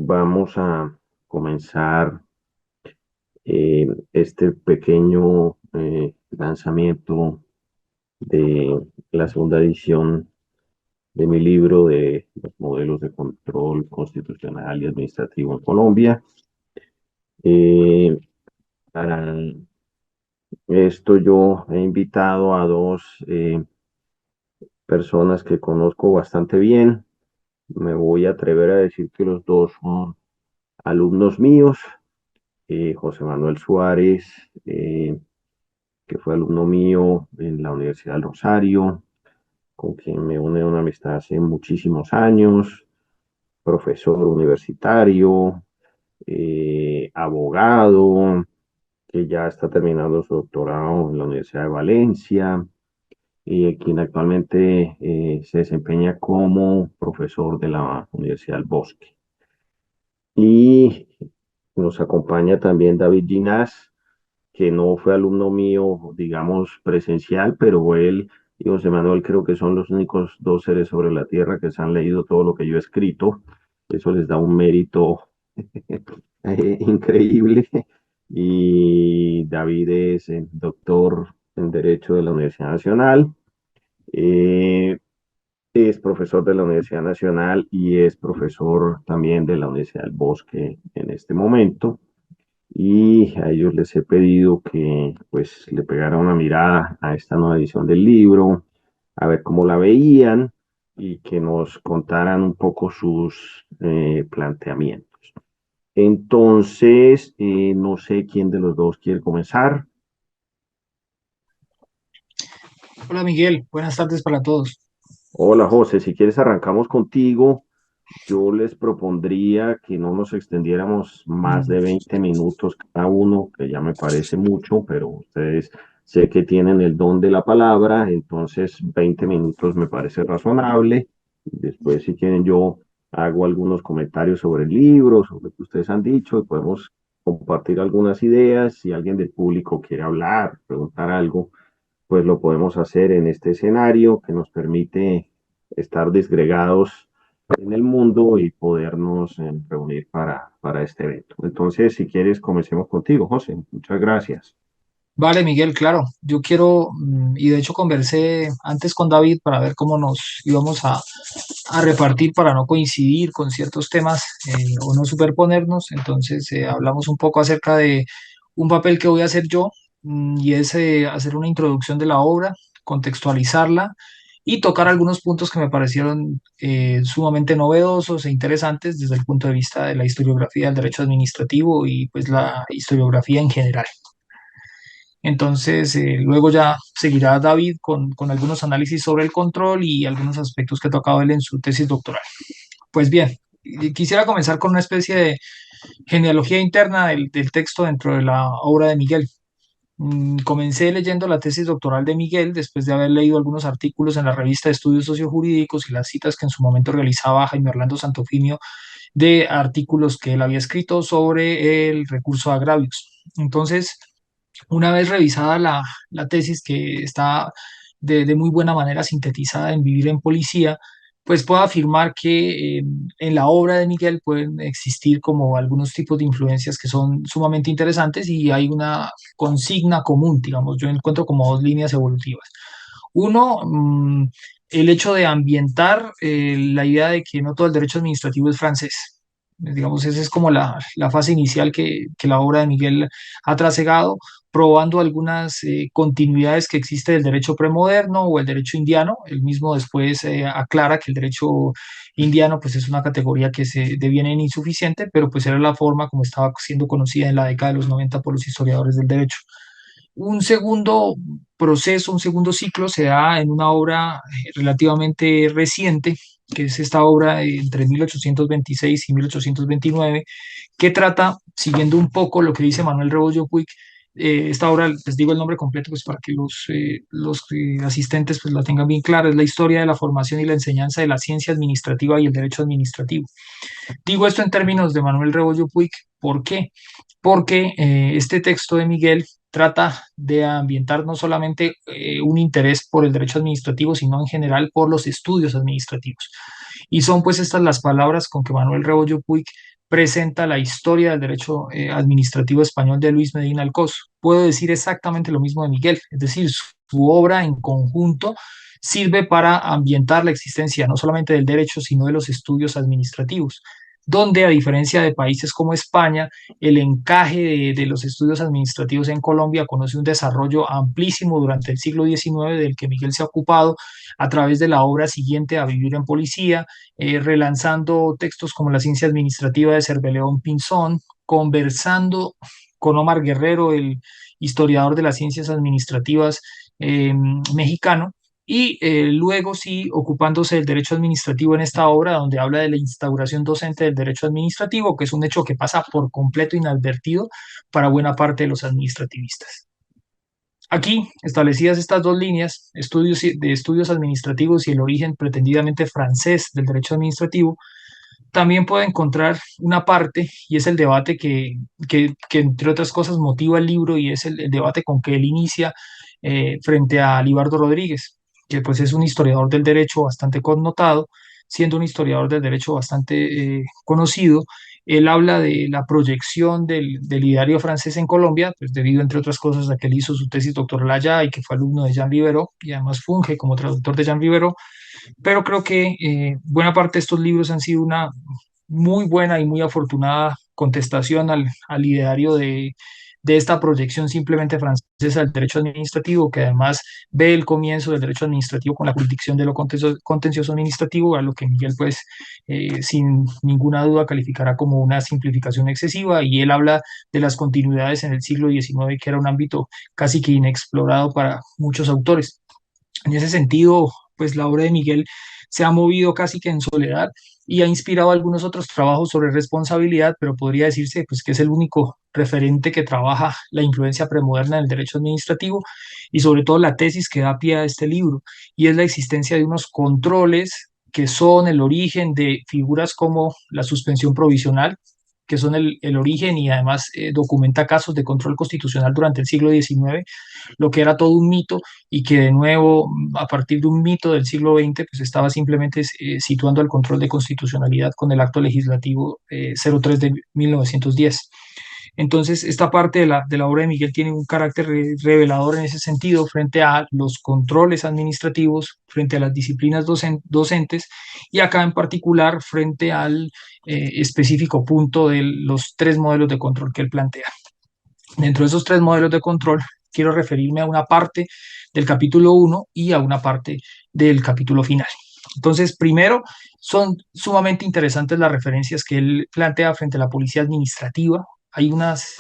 vamos a comenzar este pequeño lanzamiento de la segunda edición de mi libro de los modelos de control constitucional y administrativo en Colombia. Eh, para esto yo he invitado a dos personas que conozco bastante bien. Me voy a atrever a decir que los dos son alumnos míos. José Manuel Suárez, que fue alumno mío en la Universidad del Rosario, con quien me une una amistad hace muchísimos años, profesor universitario, abogado, que ya está terminando su doctorado en la Universidad de Valencia, y quien actualmente se desempeña como profesor de la Universidad del Bosque. Y nos acompaña también David Ginás, que no fue alumno mío, digamos, presencial, pero él y José Manuel creo que son los únicos dos seres sobre la tierra que se han leído todo lo que yo he escrito. Eso les da un mérito increíble. Y David es doctor en Derecho de la Universidad Nacional. eh, es profesor de la Universidad Nacional y es profesor también de la Universidad del Bosque en este momento, y a ellos les he pedido que pues le pegaran una mirada a esta nueva edición del libro, a ver cómo la veían y que nos contaran un poco sus planteamientos. Entonces, no sé quién de los dos quiere comenzar. Hola Miguel, buenas tardes para todos. Hola José, si quieres arrancamos contigo. Yo les propondría que no nos extendiéramos más Mm, de 20 minutos cada uno, que ya me parece mucho, pero ustedes sé que tienen el don de la palabra, entonces 20 minutos me parece razonable. Después, si quieren, yo hago algunos comentarios sobre el libro, sobre lo que ustedes han dicho, y podemos compartir algunas ideas. Si alguien del público quiere hablar, preguntar algo, pues lo podemos hacer en este escenario que nos permite estar disgregados en el mundo y podernos reunir para este evento. Entonces, si quieres, comencemos contigo, José. Muchas gracias. Vale, Miguel, claro. Yo quiero, y de hecho conversé antes con David para ver cómo nos íbamos a repartir para no coincidir con ciertos temas o no superponernos. Entonces, hablamos un poco acerca de un papel que voy a hacer yo, y es hacer una introducción de la obra, contextualizarla y tocar algunos puntos que me parecieron sumamente novedosos e interesantes desde el punto de vista de la historiografía del derecho administrativo y pues la historiografía en general. Entonces, luego ya seguirá David con algunos análisis sobre el control y algunos aspectos que ha tocado él en su tesis doctoral. Pues bien, quisiera comenzar con una especie de genealogía interna del texto dentro de la obra de Miguel. Comencé leyendo la tesis doctoral de Miguel después de haber leído algunos artículos en la revista de Estudios Sociojurídicos y las citas que en su momento realizaba Jaime Orlando Santofimio de artículos que él había escrito sobre el recurso a agravios. Entonces, una vez revisada la tesis que está de muy buena manera sintetizada en Vivir en Policía, pues puedo afirmar que en la obra de Miguel pueden existir como algunos tipos de influencias que son sumamente interesantes y hay una consigna común, digamos, yo encuentro como dos líneas evolutivas. Uno, el hecho de ambientar la idea de que no todo el derecho administrativo es francés. Digamos, esa es como la fase inicial que la obra de Miguel ha trasegado, probando algunas continuidades que existe del derecho premoderno o el derecho indiano. Él mismo después aclara que el derecho indiano pues es una categoría que se deviene en insuficiente, pero pues era la forma como estaba siendo conocida en la década de los 90 por los historiadores del derecho. Un segundo proceso, un segundo ciclo se da en una obra relativamente reciente, que es esta obra entre 1826 y 1829, que trata, siguiendo un poco lo que dice Manuel Rebollo Puig, esta obra, les digo el nombre completo pues para que los asistentes pues la tengan bien clara, es la historia de la formación y la enseñanza de la ciencia administrativa y el derecho administrativo. Digo esto en términos de Manuel Rebollo Puig, ¿por qué? Porque este texto de Miguel trata de ambientar no solamente un interés por el derecho administrativo, sino en general por los estudios administrativos. Y son pues estas las palabras con que Manuel Rebollo Puig presenta la historia del derecho administrativo español de Luis Medina Alcoz. Puedo decir exactamente lo mismo de Miguel, es decir, su obra en conjunto sirve para ambientar la existencia no solamente del derecho, sino de los estudios administrativos, donde a diferencia de países como España, el encaje de los estudios administrativos en Colombia conoce un desarrollo amplísimo durante el siglo XIX del que Miguel se ha ocupado a través de la obra siguiente a Vivir en Policía, relanzando textos como La ciencia administrativa de Cerveleón Pinzón, conversando con Omar Guerrero, el historiador de las ciencias administrativas mexicano, y luego sí ocupándose del derecho administrativo en esta obra, donde habla de la instauración docente del derecho administrativo, que es un hecho que pasa por completo inadvertido para buena parte de los administrativistas. Aquí, establecidas estas dos líneas, de estudios administrativos y el origen pretendidamente francés del derecho administrativo, también puede encontrar una parte, y es el debate que entre otras cosas motiva el libro, y es el debate con que él inicia frente a Libardo Rodríguez, que pues es un historiador del derecho bastante connotado, siendo un historiador del derecho bastante conocido. Él habla de la proyección del ideario francés en Colombia, pues debido, entre otras cosas, a que él hizo su tesis doctoral allá y que fue alumno de Jean Rivero y además funge como traductor de Jean Rivero, pero creo que buena parte de estos libros han sido una muy buena y muy afortunada contestación al ideario de esta proyección simplemente francesa del derecho administrativo, que además ve el comienzo del derecho administrativo con la jurisdicción de lo contencioso administrativo, a lo que Miguel, pues, sin ninguna duda calificará como una simplificación excesiva, y él habla de las continuidades en el siglo XIX, que era un ámbito casi que inexplorado para muchos autores. En ese sentido, pues la obra de Miguel se ha movido casi que en soledad y ha inspirado algunos otros trabajos sobre responsabilidad, pero podría decirse pues que es el único referente que trabaja la influencia premoderna del derecho administrativo, y sobre todo la tesis que da pie a este libro, y es la existencia de unos controles que son el origen de figuras como la suspensión provisional, que son el origen, y además documenta casos de control constitucional durante el siglo XIX, lo que era todo un mito, y que de nuevo, a partir de un mito del siglo XX, pues estaba simplemente situando el control de constitucionalidad con el acto legislativo 03 de 1910. Entonces, esta parte de la obra de Miguel tiene un carácter revelador en ese sentido frente a los controles administrativos, frente a las disciplinas docentes, y acá en particular frente al específico punto de los tres modelos de control que él plantea. Dentro de esos tres modelos de control, quiero referirme a una parte del capítulo 1 y a una parte del capítulo final. Entonces, primero, son sumamente interesantes las referencias que él plantea frente a la policía administrativa. Hay unas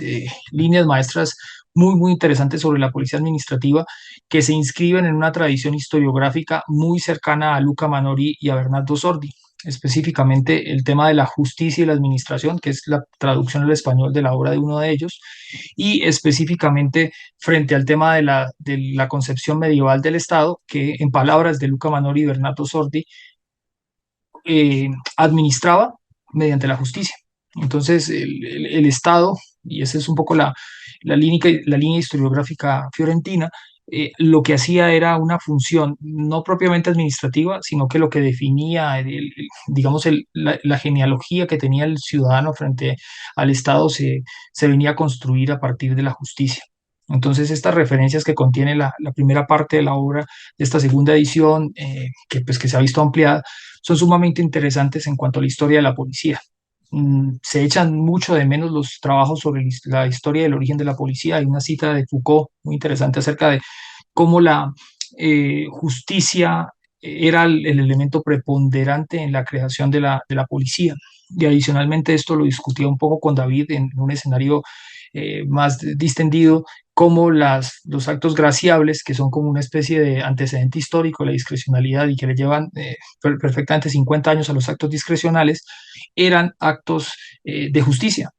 líneas maestras muy interesantes sobre la policía administrativa que se inscriben en una tradición historiográfica muy cercana a Luca Manori y a Bernardo Sordi, específicamente el tema de la justicia y la administración, que es la traducción al español de la obra de uno de ellos, y específicamente frente al tema de la concepción medieval del Estado, que en palabras de Luca Manori y Bernardo Sordi, eh, administraba mediante la justicia. Entonces, el Estado, y esa es un poco la línea historiográfica fiorentina, lo que hacía era una función no propiamente administrativa, sino que lo que definía, digamos, la genealogía que tenía el ciudadano frente al Estado se venía a construir a partir de la justicia. Entonces, estas referencias que contiene la primera parte de la obra de esta segunda edición, que se ha visto ampliada, son sumamente interesantes en cuanto a la historia de la policía. Se echan mucho de menos los trabajos sobre la historia del origen de la policía. Hay una cita de Foucault muy interesante acerca de cómo la justicia era el elemento preponderante en la creación de la policía. Y adicionalmente esto lo discutía un poco con David en un escenario más distendido, como los actos graciables, que son como una especie de antecedente histórico de la discrecionalidad y que le llevan perfectamente 50 años a los actos discrecionales, eran actos de justicia.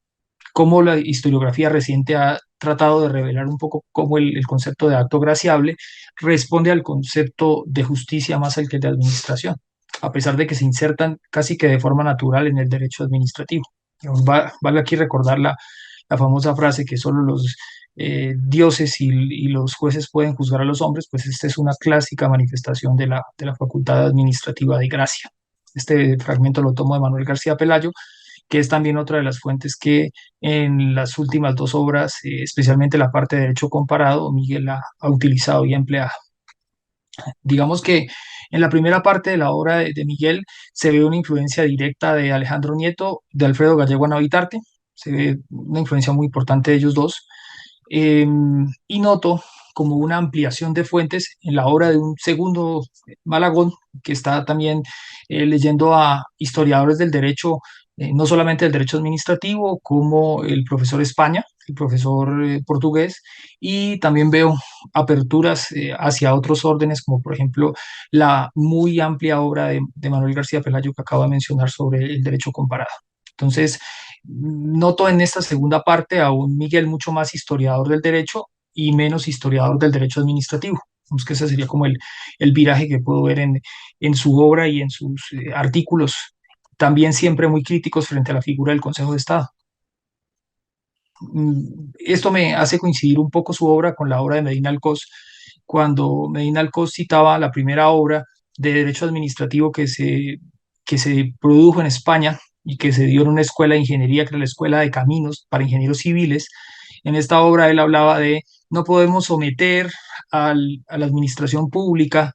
Cómo la historiografía reciente ha tratado de revelar un poco cómo el concepto de acto graciable responde al concepto de justicia más al que de administración, a pesar de que se insertan casi que de forma natural en el derecho administrativo. Vale aquí recordar la famosa frase que solo los dioses y los jueces pueden juzgar a los hombres, pues esta es una clásica manifestación de la facultad administrativa de gracia. Este fragmento lo tomo de Manuel García Pelayo, que es también otra de las fuentes que en las últimas dos obras, especialmente la parte de derecho comparado, Miguel ha utilizado y ha empleado. Digamos que en la primera parte de la obra de Miguel se ve una influencia directa de Alejandro Nieto, de Alfredo Gallego Navarrete, se ve una influencia muy importante de ellos dos, eh, y noto como una ampliación de fuentes en la obra de un segundo Malagón, que está también leyendo a historiadores del derecho, no solamente del derecho administrativo, como el profesor España, el profesor portugués, y también veo aperturas hacia otros órdenes, como por ejemplo la muy amplia obra de Manuel García Pelayo que acabo de mencionar sobre el derecho comparado. Entonces, noto en esta segunda parte a un Miguel mucho más historiador del derecho y menos historiador del derecho administrativo. Digamos que ese sería como el viraje que puedo ver en su obra y en sus artículos, también siempre muy críticos frente a la figura del Consejo de Estado. Esto me hace coincidir un poco su obra con la obra de Medina Alcoz, cuando Medina Alcoz citaba la primera obra de derecho administrativo que se produjo en España y que se dio en una escuela de ingeniería, que era la Escuela de Caminos para Ingenieros Civiles. En esta obra él hablaba de no podemos someter a la administración pública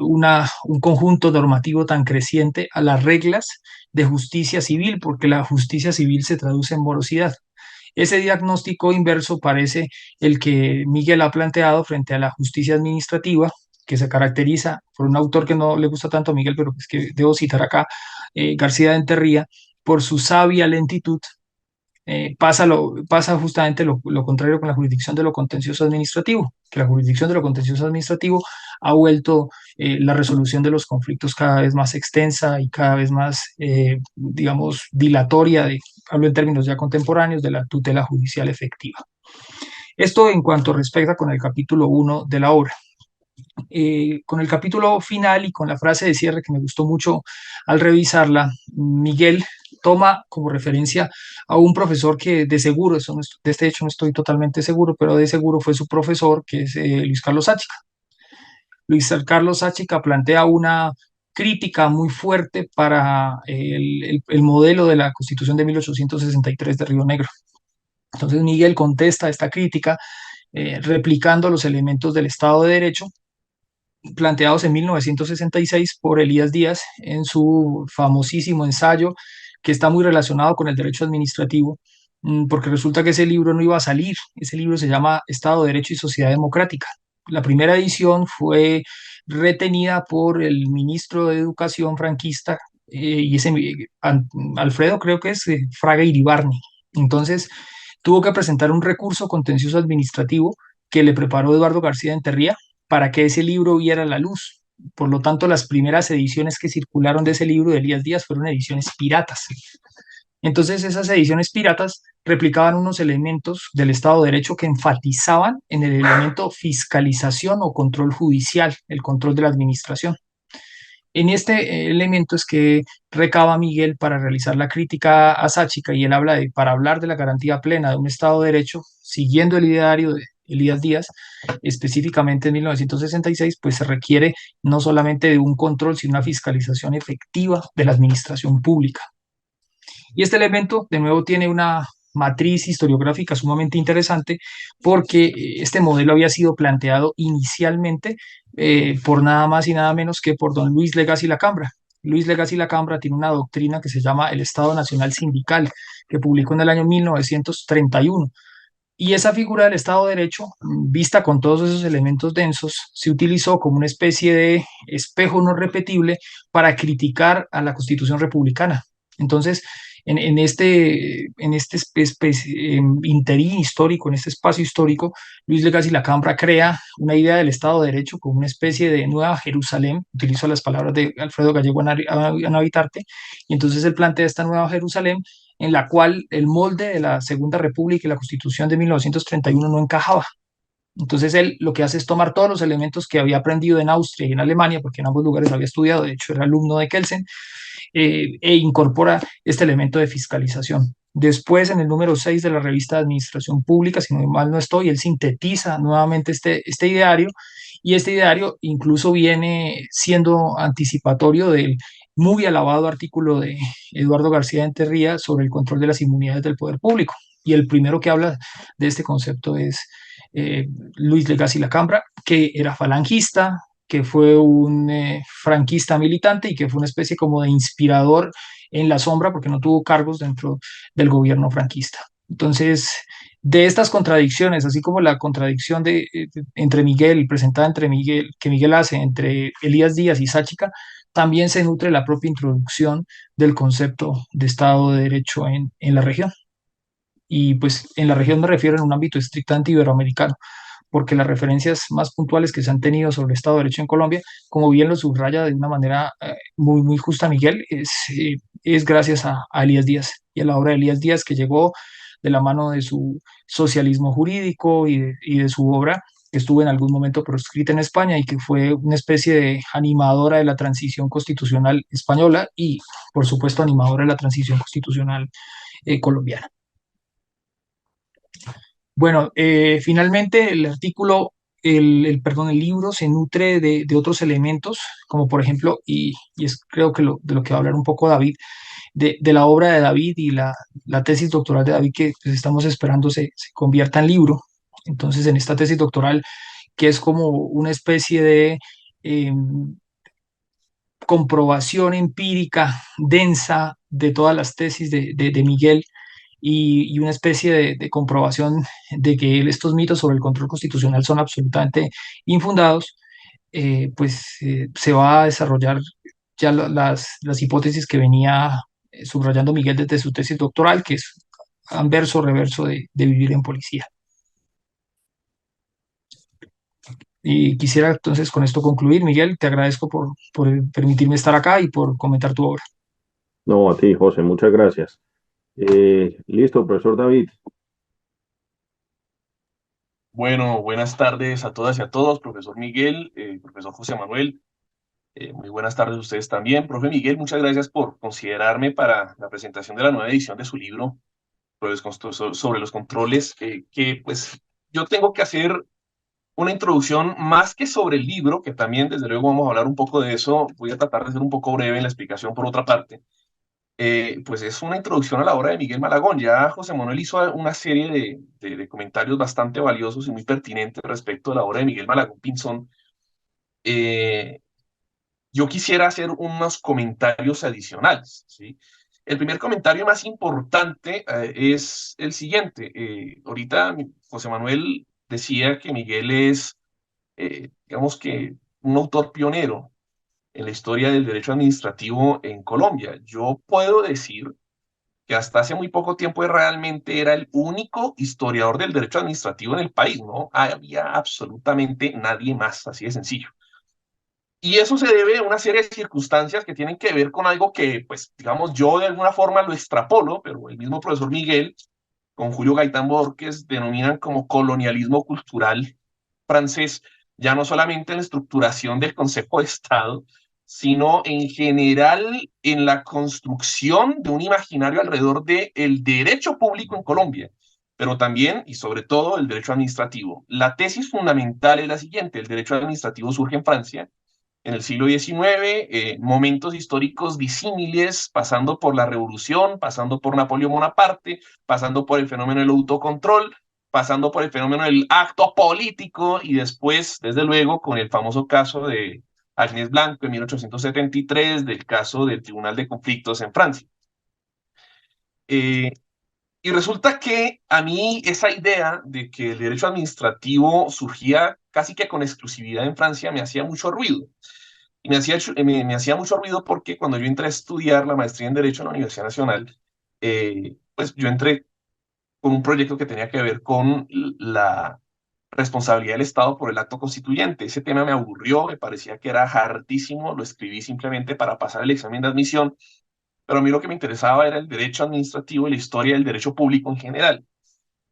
un conjunto normativo tan creciente a las reglas de justicia civil, porque la justicia civil se traduce en morosidad. Ese diagnóstico inverso parece el que Miguel ha planteado frente a la justicia administrativa, que se caracteriza por un autor que no le gusta tanto a Miguel, pero pues que debo citar acá, García de Enterría, por su sabia lentitud. Pasa justamente lo contrario con la jurisdicción de lo contencioso administrativo, que la jurisdicción de lo contencioso administrativo ha vuelto la resolución de los conflictos cada vez más extensa y cada vez más, digamos, dilatoria, hablo en términos ya contemporáneos, de la tutela judicial efectiva. Esto en cuanto respecta con el capítulo 1 de la obra. Con el capítulo final y con la frase de cierre que me gustó mucho al revisarla, Miguel toma como referencia a un profesor que de seguro, de este hecho no estoy totalmente seguro, pero de seguro fue su profesor, que es Luis Carlos Sáchica. Luis Carlos Sáchica plantea una crítica muy fuerte para el modelo de la Constitución de 1863 de Río Negro. Entonces Miguel contesta esta crítica replicando los elementos del Estado de Derecho planteados en 1966 por Elías Díaz en su famosísimo ensayo que está muy relacionado con el derecho administrativo, porque resulta que ese libro no iba a salir. Ese libro se llama Estado de Derecho y Sociedad Democrática. La primera edición fue retenida por el ministro de Educación franquista, y ese Alfredo, creo que es Fraga Iribarne. Entonces tuvo que presentar un recurso contencioso administrativo que le preparó Eduardo García de Enterría para que ese libro viera la luz. Por lo tanto, las primeras ediciones que circularon de ese libro de Elías Díaz fueron ediciones piratas. Entonces, esas ediciones piratas replicaban unos elementos del Estado de Derecho que enfatizaban en el elemento fiscalización o control judicial, el control de la administración. En este elemento es que recaba Miguel para realizar la crítica a Sáchica, y él habla de, para hablar de la garantía plena de un Estado de Derecho, siguiendo el ideario de Elías Díaz, específicamente en 1966, pues se requiere no solamente de un control, sino una fiscalización efectiva de la administración pública. Y este elemento, de nuevo, tiene una matriz historiográfica sumamente interesante porque este modelo había sido planteado inicialmente por nada más y nada menos que por don Luis Legazpi Lacambra. Luis Legazpi Lacambra tiene una doctrina que se llama el Estado Nacional Sindical, que publicó en el año 1931. Y esa figura del Estado de Derecho, vista con todos esos elementos densos, se utilizó como una especie de espejo no repetible para criticar a la Constitución republicana. Entonces, en este interín histórico, en este espacio histórico, Luis Legazpi Lacambra crea una idea del Estado de Derecho como una especie de Nueva Jerusalén, utilizo las palabras de Alfredo Gallego Anavitarte, y entonces él plantea esta Nueva Jerusalén en la cual el molde de la Segunda República y la Constitución de 1931 no encajaba. Entonces él lo que hace es tomar todos los elementos que había aprendido en Austria y en Alemania, porque en ambos lugares había estudiado, de hecho era alumno de Kelsen, e incorpora este elemento de fiscalización. Después, en el número 6 de la revista de Administración Pública, si no mal no estoy, él sintetiza nuevamente este ideario, y este ideario incluso viene siendo anticipatorio del muy alabado artículo de Eduardo García Enterría sobre el control de las inmunidades del poder público. Y el primero que habla de este concepto es Luis Legazzi Lacambra, que era falangista, que fue un franquista militante y que fue una especie como de inspirador en la sombra porque no tuvo cargos dentro del gobierno franquista. Entonces, de estas contradicciones, así como la contradicción entre Miguel, presentada entre Miguel, que Miguel hace entre Elías Díaz y Sáchica, también se nutre la propia introducción del concepto de Estado de Derecho en la región. Y pues en la región me refiero en un ámbito estrictamente iberoamericano, porque las referencias más puntuales que se han tenido sobre el Estado de Derecho en Colombia, como bien lo subraya de una manera muy justa Miguel, es gracias a Elías Díaz y a la obra de Elías Díaz que llegó de la mano de su socialismo jurídico y de su obra que estuvo en algún momento proscrita en España y que fue una especie de animadora de la transición constitucional española y, por supuesto, animadora de la transición constitucional colombiana. Bueno, finalmente el artículo, perdón, el libro se nutre de otros elementos, como por ejemplo, y es creo que de lo que va a hablar un poco David, de la obra de David y la tesis doctoral de David que pues, estamos esperando se convierta en libro. Entonces, en esta tesis doctoral, que es como una especie de eh, comprobación empírica densa de todas las tesis de Miguel, y una especie de comprobación de que estos mitos sobre el control constitucional son absolutamente infundados, se va a desarrollar ya las hipótesis que venía subrayando Miguel desde su tesis doctoral, que es anverso, reverso de vivir en policía. Y quisiera entonces con esto concluir. Miguel, te agradezco por permitirme estar acá y por comentar tu obra. No, a ti, José, muchas gracias. Listo, profesor David. Bueno, buenas tardes a todas y a todos, profesor Miguel, profesor José Manuel. Muy buenas tardes a ustedes también. Profe Miguel, muchas gracias por considerarme para la presentación de la nueva edición de su libro sobre los controles, que pues yo tengo que hacer una introducción más que sobre el libro, que también desde luego vamos a hablar un poco de eso. Voy a tratar de ser un poco breve en la explicación por otra parte. Pues es una introducción a la obra de Miguel Malagón. Ya José Manuel hizo una serie de comentarios bastante valiosos y muy pertinentes respecto a la obra de Miguel Malagón Pinzón. Eh, yo quisiera hacer unos comentarios adicionales, ¿sí? El primer comentario más importante es el siguiente. Ahorita José Manuel decía que Miguel es, digamos que, un autor pionero en la historia del derecho administrativo en Colombia. Yo puedo decir que hasta hace muy poco tiempo realmente era el único historiador del derecho administrativo en el país, no había absolutamente nadie más, así de sencillo. Y eso se debe a una serie de circunstancias que tienen que ver con algo que, pues, digamos, yo de alguna forma lo extrapolo, pero el mismo profesor Miguel, con Julio Gaitán Borges, denominan como colonialismo cultural francés, ya no solamente en la estructuración del Consejo de Estado, sino en general en la construcción de un imaginario alrededor del derecho público en Colombia, pero también y sobre todo el derecho administrativo. La tesis fundamental es la siguiente: el derecho administrativo surge en Francia en el siglo XIX, momentos históricos disímiles, pasando por la Revolución, pasando por Napoleón Bonaparte, pasando por el fenómeno del autocontrol, pasando por el fenómeno del acto político y después, desde luego, con el famoso caso de Agnès Blanco en 1873, del caso del Tribunal de Conflictos en Francia. Eh, y resulta que a mí esa idea de que el derecho administrativo surgía casi que con exclusividad en Francia me hacía mucho ruido. Y me hacía mucho ruido porque cuando yo entré a estudiar la maestría en Derecho en la Universidad Nacional, pues yo entré con un proyecto que tenía que ver con la responsabilidad del Estado por el acto constituyente. Ese tema me aburrió, me parecía que era hartísimo, lo escribí simplemente para pasar el examen de admisión, pero a mí lo que me interesaba era el derecho administrativo y la historia del derecho público en general.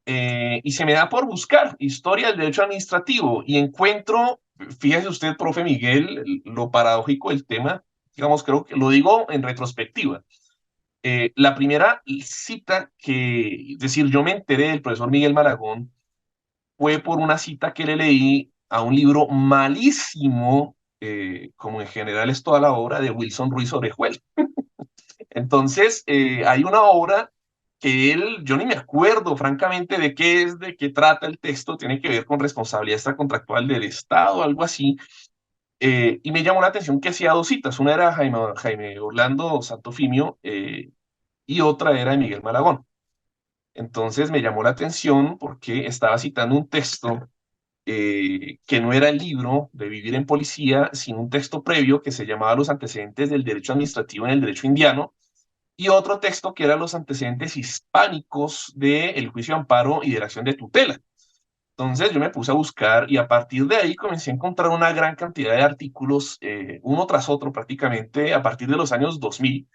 Y se me da por buscar historia del derecho administrativo y encuentro, fíjese usted, profe Miguel, lo paradójico del tema, digamos, creo que lo digo en retrospectiva. La primera cita que, es decir, yo me enteré del profesor Miguel Malagón fue por una cita que le leí a un libro malísimo como en general es toda la obra de Wilson Ruiz Orejuela. Entonces, hay una obra que yo ni me acuerdo francamente de qué es, de qué trata el texto, tiene que ver con responsabilidad extracontractual del Estado, algo así, y me llamó la atención que hacía dos citas, una era Jaime Orlando Santofimio y otra era de Miguel Malagón. Entonces me llamó la atención porque estaba citando un texto que no era el libro de Vivir en Policía, sino un texto previo que se llamaba Los antecedentes del derecho administrativo en el derecho indiano, y otro texto que era Los antecedentes hispánicos del juicio de amparo y de la acción de tutela. Entonces yo me puse a buscar y a partir de ahí comencé a encontrar una gran cantidad de artículos, uno tras otro prácticamente, a partir de los años 2000,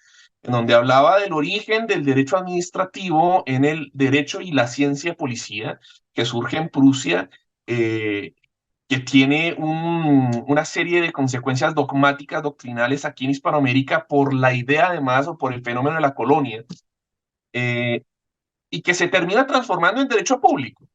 en donde hablaba del origen del derecho administrativo en el derecho y la ciencia de policía, que surge en Prusia, eh, que tiene una serie de consecuencias dogmáticas, doctrinales aquí en Hispanoamérica por la idea además o por el fenómeno de la colonia, eh, y que se termina transformando en derecho público.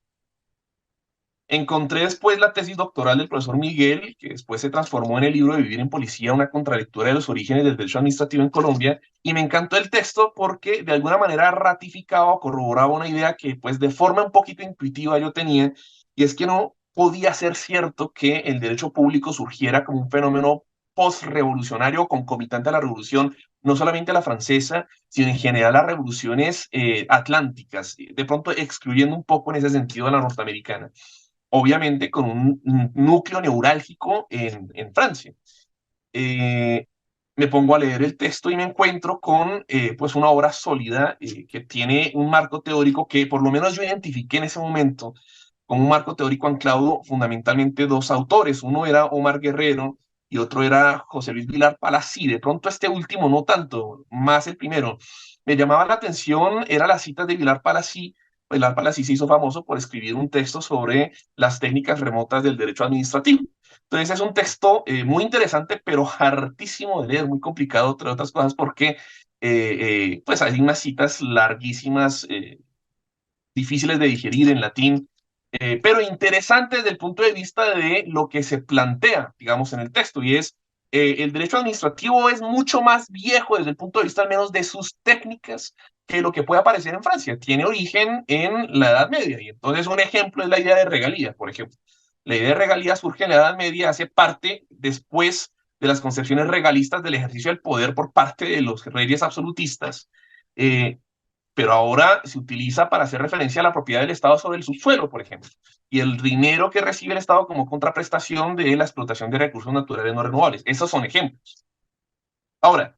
Encontré después la tesis doctoral del profesor Miguel, que después se transformó en el libro de Vivir en Policía, una contralectura de los orígenes del derecho administrativo en Colombia, y me encantó el texto porque de alguna manera ratificaba o corroboraba una idea que pues de forma un poquito intuitiva yo tenía, y es que no podía ser cierto que el derecho público surgiera como un fenómeno post-revolucionario concomitante a la revolución, no solamente a la francesa, sino en general a revoluciones atlánticas, de pronto excluyendo un poco en ese sentido a la norteamericana, obviamente con un núcleo neurálgico en Francia. Eh, Me pongo a leer el texto y me encuentro con pues una obra sólida que tiene un marco teórico que por lo menos yo identifiqué en ese momento como un marco teórico anclado fundamentalmente dos autores. Uno era Omar Guerrero y otro era José Luis Vilar Palací. De pronto este último no tanto, más el primero. Me llamaba la atención, era la cita de Vilar Palací. Vilar Palací se hizo famoso por escribir un texto sobre las técnicas remotas del derecho administrativo. Entonces es un texto muy interesante, pero hartísimo de leer, muy complicado, entre otras cosas, porque pues hay unas citas larguísimas, difíciles de digerir en latín, pero interesante desde el punto de vista de lo que se plantea, digamos, en el texto, y es el derecho administrativo es mucho más viejo desde el punto de vista al menos de sus técnicas que lo que puede aparecer en Francia. Tiene origen en la Edad Media, y entonces un ejemplo es la idea de regalía, por ejemplo. La idea de regalía surge en la Edad Media, hace parte después de las concepciones regalistas del ejercicio del poder por parte de los reyes absolutistas, eh, pero ahora se utiliza para hacer referencia a la propiedad del Estado sobre el subsuelo, por ejemplo, y el dinero que recibe el Estado como contraprestación de la explotación de recursos naturales no renovables. Esos son ejemplos. Ahora,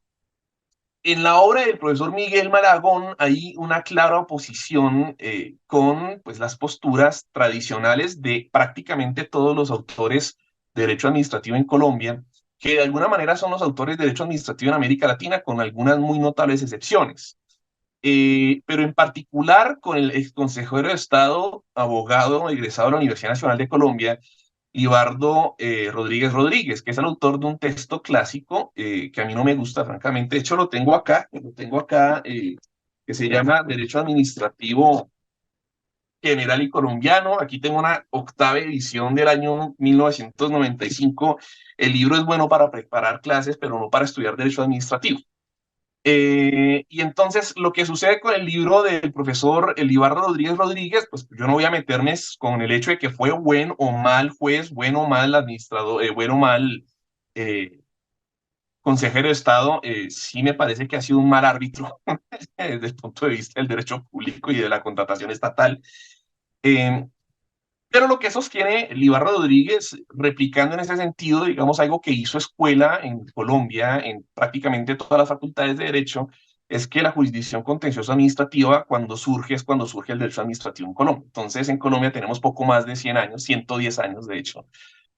en la obra del profesor Miguel Malagón hay una clara oposición con pues, las posturas tradicionales de prácticamente todos los autores de derecho administrativo en Colombia, que de alguna manera son los autores de derecho administrativo en América Latina, con algunas muy notables excepciones. Pero en particular con el ex consejero de Estado, abogado egresado de la Universidad Nacional de Colombia, Ibardo Rodríguez Rodríguez, que es el autor de un texto clásico que a mí no me gusta, francamente. De hecho, lo tengo acá, que se llama Derecho Administrativo General y Colombiano. Aquí tengo una octava edición del año 1995. El libro es bueno para preparar clases, pero no para estudiar Derecho Administrativo. Y entonces lo que sucede con el libro del profesor Elibardo Rodríguez Rodríguez, pues yo no voy a meterme con el hecho de que fue buen o mal juez, buen o mal administrador, buen o mal eh, consejero de Estado, sí me parece que ha sido un mal árbitro desde el punto de vista del derecho público y de la contratación estatal. Eh, pero lo que sostiene Libardo Rodríguez, replicando en ese sentido, digamos, algo que hizo escuela en Colombia, en prácticamente todas las facultades de Derecho, es que la jurisdicción contenciosa administrativa, cuando surge, es cuando surge el derecho administrativo en Colombia. Entonces, en Colombia tenemos poco más de 100 años, 110 años, de hecho,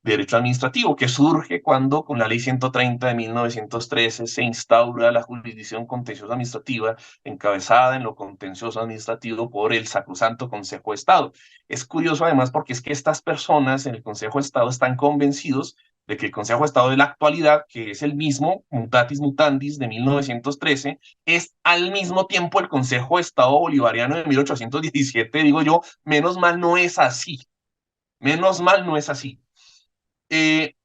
derecho administrativo, que surge cuando con la ley 130 de 1913 se instaura la jurisdicción contenciosa administrativa encabezada en lo contencioso administrativo por el Sacrosanto Consejo de Estado. Es curioso además porque es que estas personas en el Consejo de Estado están convencidos de que el Consejo de Estado de la actualidad, que es el mismo, mutatis mutandis de 1913, es al mismo tiempo el Consejo de Estado bolivariano de 1817. Digo yo, menos mal no es así. Menos mal no es así. Eh,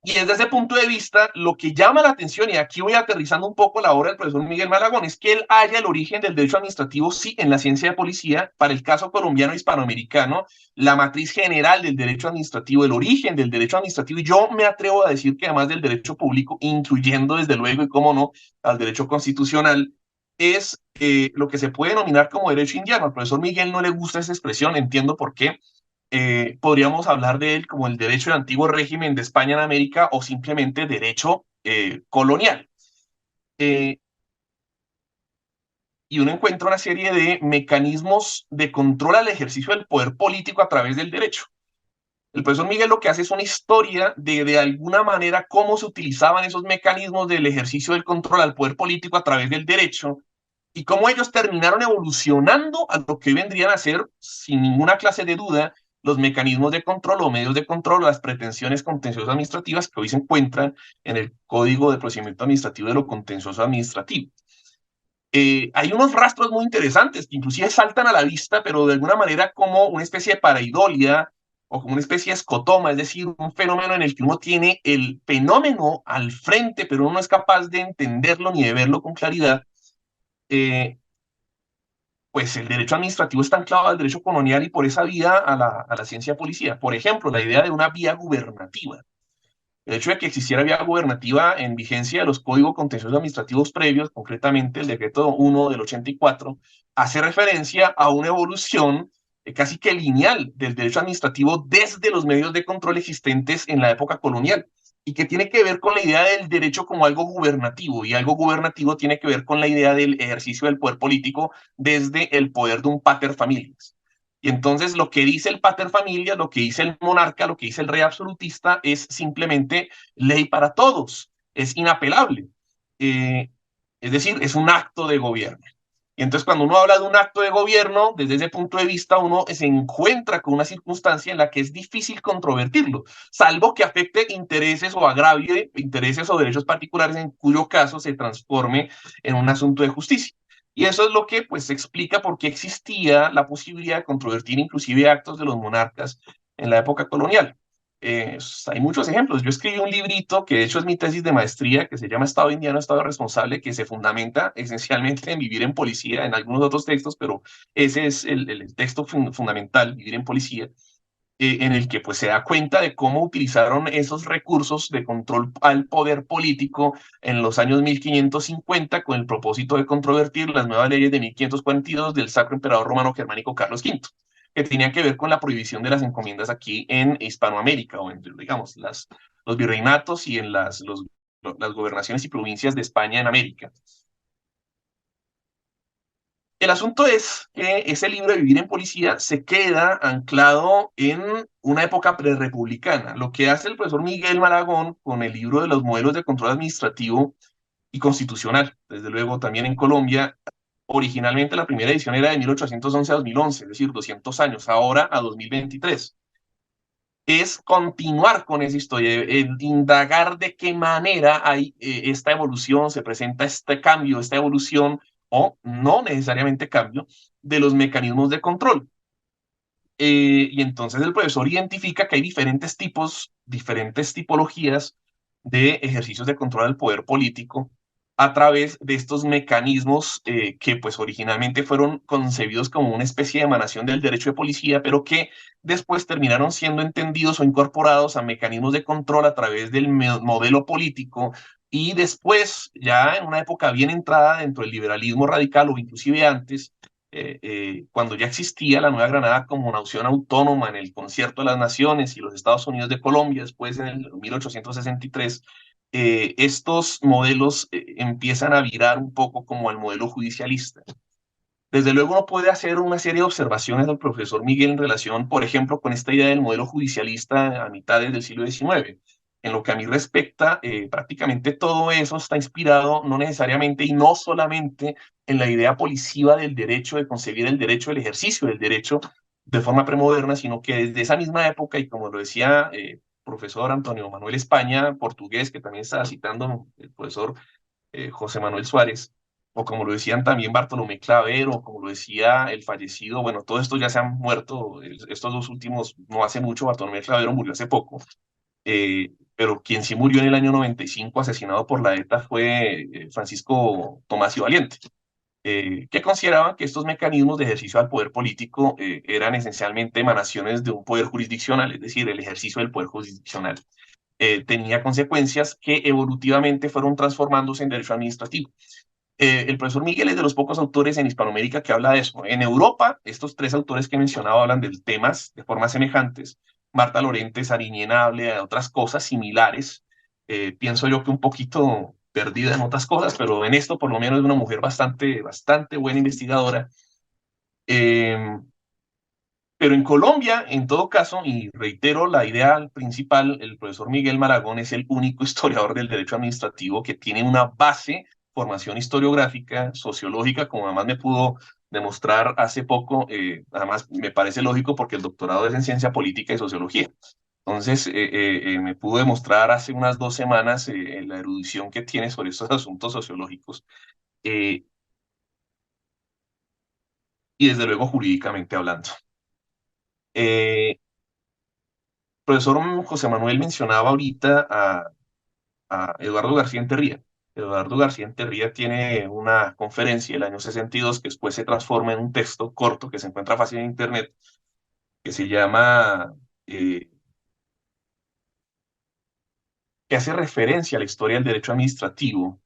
Y desde ese punto de vista, lo que llama la atención, y aquí voy aterrizando un poco la obra del profesor Miguel Malagón, es que él halla el origen del derecho administrativo, sí, en la ciencia de policía. Para el caso colombiano hispanoamericano, la matriz general del derecho administrativo, el origen del derecho administrativo, y yo me atrevo a decir que además del derecho público, incluyendo desde luego, y cómo no, al derecho constitucional, es lo que se puede denominar como derecho indiano. Al profesor Miguel no le gusta esa expresión, entiendo por qué. Podríamos hablar de él como el derecho del antiguo régimen de España en América o simplemente derecho colonial. Y uno encuentra una serie de mecanismos de control al ejercicio del poder político a través del derecho. El profesor Miguel lo que hace es una historia de alguna manera cómo se utilizaban esos mecanismos del ejercicio del control al poder político a través del derecho y cómo ellos terminaron evolucionando a lo que vendrían a ser, sin ninguna clase de duda, los mecanismos de control o medios de control, las pretensiones contenciosas administrativas que hoy se encuentran en el Código de Procedimiento Administrativo de lo Contencioso Administrativo. Hay unos rastros muy interesantes que inclusive saltan a la vista, pero de alguna manera como una especie de pareidolia o como una especie de escotoma, es decir, un fenómeno en el que uno tiene el fenómeno al frente, pero uno no es capaz de entenderlo ni de verlo con claridad. Pues el derecho administrativo está anclado al derecho colonial y por esa vía a la ciencia policía. Por ejemplo, la idea de una vía gubernativa. El hecho de que existiera vía gubernativa en vigencia de los códigos contenciosos administrativos previos, concretamente el decreto 1 del 84, hace referencia a una evolución casi que lineal del derecho administrativo desde los medios de control existentes en la época colonial y que tiene que ver con la idea del derecho como algo gubernativo, y algo gubernativo tiene que ver con la idea del ejercicio del poder político desde el poder de un pater familias. Y entonces lo que dice el pater familias, lo que dice el monarca, lo que dice el rey absolutista es simplemente ley para todos, es inapelable. Es decir, es un acto de gobierno. Y entonces cuando uno habla de un acto de gobierno, desde ese punto de vista uno se encuentra con una circunstancia en la que es difícil controvertirlo, salvo que afecte intereses o agravie intereses o derechos particulares, en cuyo caso se transforme en un asunto de justicia. Y eso es lo que pues explica por qué existía la posibilidad de controvertir inclusive actos de los monarcas en la época colonial. Hay muchos ejemplos. Yo escribí un librito que de hecho es mi tesis de maestría, que se llama Estado Indiano, Estado Responsable, que se fundamenta esencialmente en vivir en policía, en algunos otros textos, pero ese es el texto fundamental, vivir en policía, en el que pues se da cuenta de cómo utilizaron esos recursos de control al poder político en los años 1550 con el propósito de controvertir las nuevas leyes de 1542 del Sacro Emperador Romano Germánico Carlos V, que tenían que ver con la prohibición de las encomiendas aquí en Hispanoamérica o en, digamos, los virreinatos y en las gobernaciones y provincias de España en América. El asunto es que ese libro de Vivir en Policía se queda anclado en una época prerepublicana. Lo que hace el profesor Miguel Malagón con el libro de los modelos de control administrativo y constitucional, desde luego también en Colombia, originalmente la primera edición era de 1811 a 2011, es decir, 200 años, ahora a 2023. Es continuar con esa historia, indagar de qué manera hay esta evolución, se presenta este cambio, esta evolución, o no necesariamente cambio, de los mecanismos de control. Y entonces el profesor identifica que hay diferentes tipos, diferentes tipologías de ejercicios de control del poder político a través de estos mecanismos que pues originalmente fueron concebidos como una especie de emanación del derecho de policía, pero que después terminaron siendo entendidos o incorporados a mecanismos de control a través del modelo político y después, ya en una época bien entrada dentro del liberalismo radical o inclusive antes, cuando ya existía la Nueva Granada como una nación autónoma en el Concierto de las Naciones y los Estados Unidos de Colombia, después en el 1863, estos modelos empiezan a virar un poco como al modelo judicialista. Desde luego uno puede hacer una serie de observaciones del profesor Miguel en relación, por ejemplo, con esta idea del modelo judicialista a mitades del siglo XIX. En lo que a mí respecta, prácticamente todo eso está inspirado no necesariamente y no solamente en la idea policiva del derecho, de concebir el derecho, el ejercicio del derecho de forma premoderna, sino que desde esa misma época, y como lo decía profesor Antonio Manuel España, portugués, que también estaba citando el profesor José Manuel Suárez, o como lo decían también Bartolomé Claver, o como lo decía el fallecido, bueno, todos estos ya se han muerto, estos dos últimos no hace mucho, Bartolomé Clavero murió hace poco. pero quien sí murió en el año 95 asesinado por la ETA fue Francisco Tomás y Valiente, que consideraban que estos mecanismos de ejercicio al poder político eran esencialmente emanaciones de un poder jurisdiccional, es decir, el ejercicio del poder jurisdiccional tenía consecuencias que evolutivamente fueron transformándose en derecho administrativo. El profesor Miguel es de los pocos autores en Hispanoamérica que habla de eso. En Europa, estos tres autores que he mencionado hablan de temas de formas semejantes. Marta Lorente, Sariñena habla de otras cosas similares. Pienso yo que un poquito perdida en otras cosas, pero en esto por lo menos es una mujer bastante buena investigadora. Pero en Colombia, en todo caso, y reitero la idea principal, el profesor Miguel Maragón es el único historiador del derecho administrativo que tiene una base, formación historiográfica, sociológica, como además me pudo demostrar hace poco, además me parece lógico porque el doctorado es en ciencia política y sociología. Entonces, me pudo demostrar hace unas 2 semanas la erudición que tiene sobre estos asuntos sociológicos eh, y desde luego jurídicamente hablando. Profesor José Manuel mencionaba ahorita a Eduardo García Enterría. Eduardo García Enterría tiene una conferencia el año 62 que después se transforma en un texto corto que se encuentra fácil en internet, que se llama, que hace referencia a la historia del derecho administrativo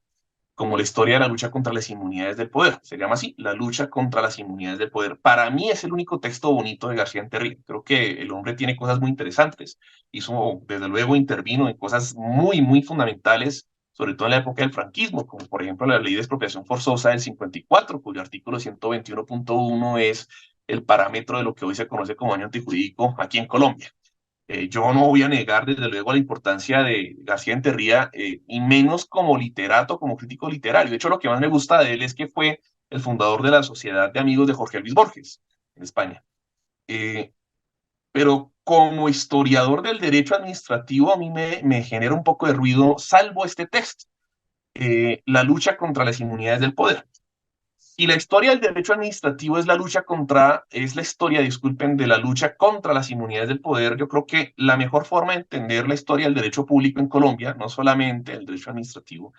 como la historia de la lucha contra las inmunidades del poder. Se llama así, la lucha contra las inmunidades del poder. Para mí es el único texto bonito de García Enterría. Creo que el hombre tiene cosas muy interesantes. Hizo, desde luego, intervino en cosas muy fundamentales, sobre todo en la época del franquismo, como por ejemplo la ley de expropiación forzosa del 54, cuyo artículo 121.1 es el parámetro de lo que hoy se conoce como daño antijurídico aquí en Colombia. Yo no voy a negar, desde luego, la importancia de García Enterría, y menos como literato, como crítico literario. De hecho, lo que más me gusta de él es que fue el fundador de la Sociedad de Amigos de Jorge Luis Borges, en España. Eh, pero como historiador del derecho administrativo, a mí me genera un poco de ruido, salvo este texto, la lucha contra las inmunidades del poder. Y la historia del derecho administrativo es es la historia, disculpen, de la lucha contra las inmunidades del poder. Yo creo que la mejor forma de entender la historia del derecho público en Colombia, no solamente el derecho administrativo,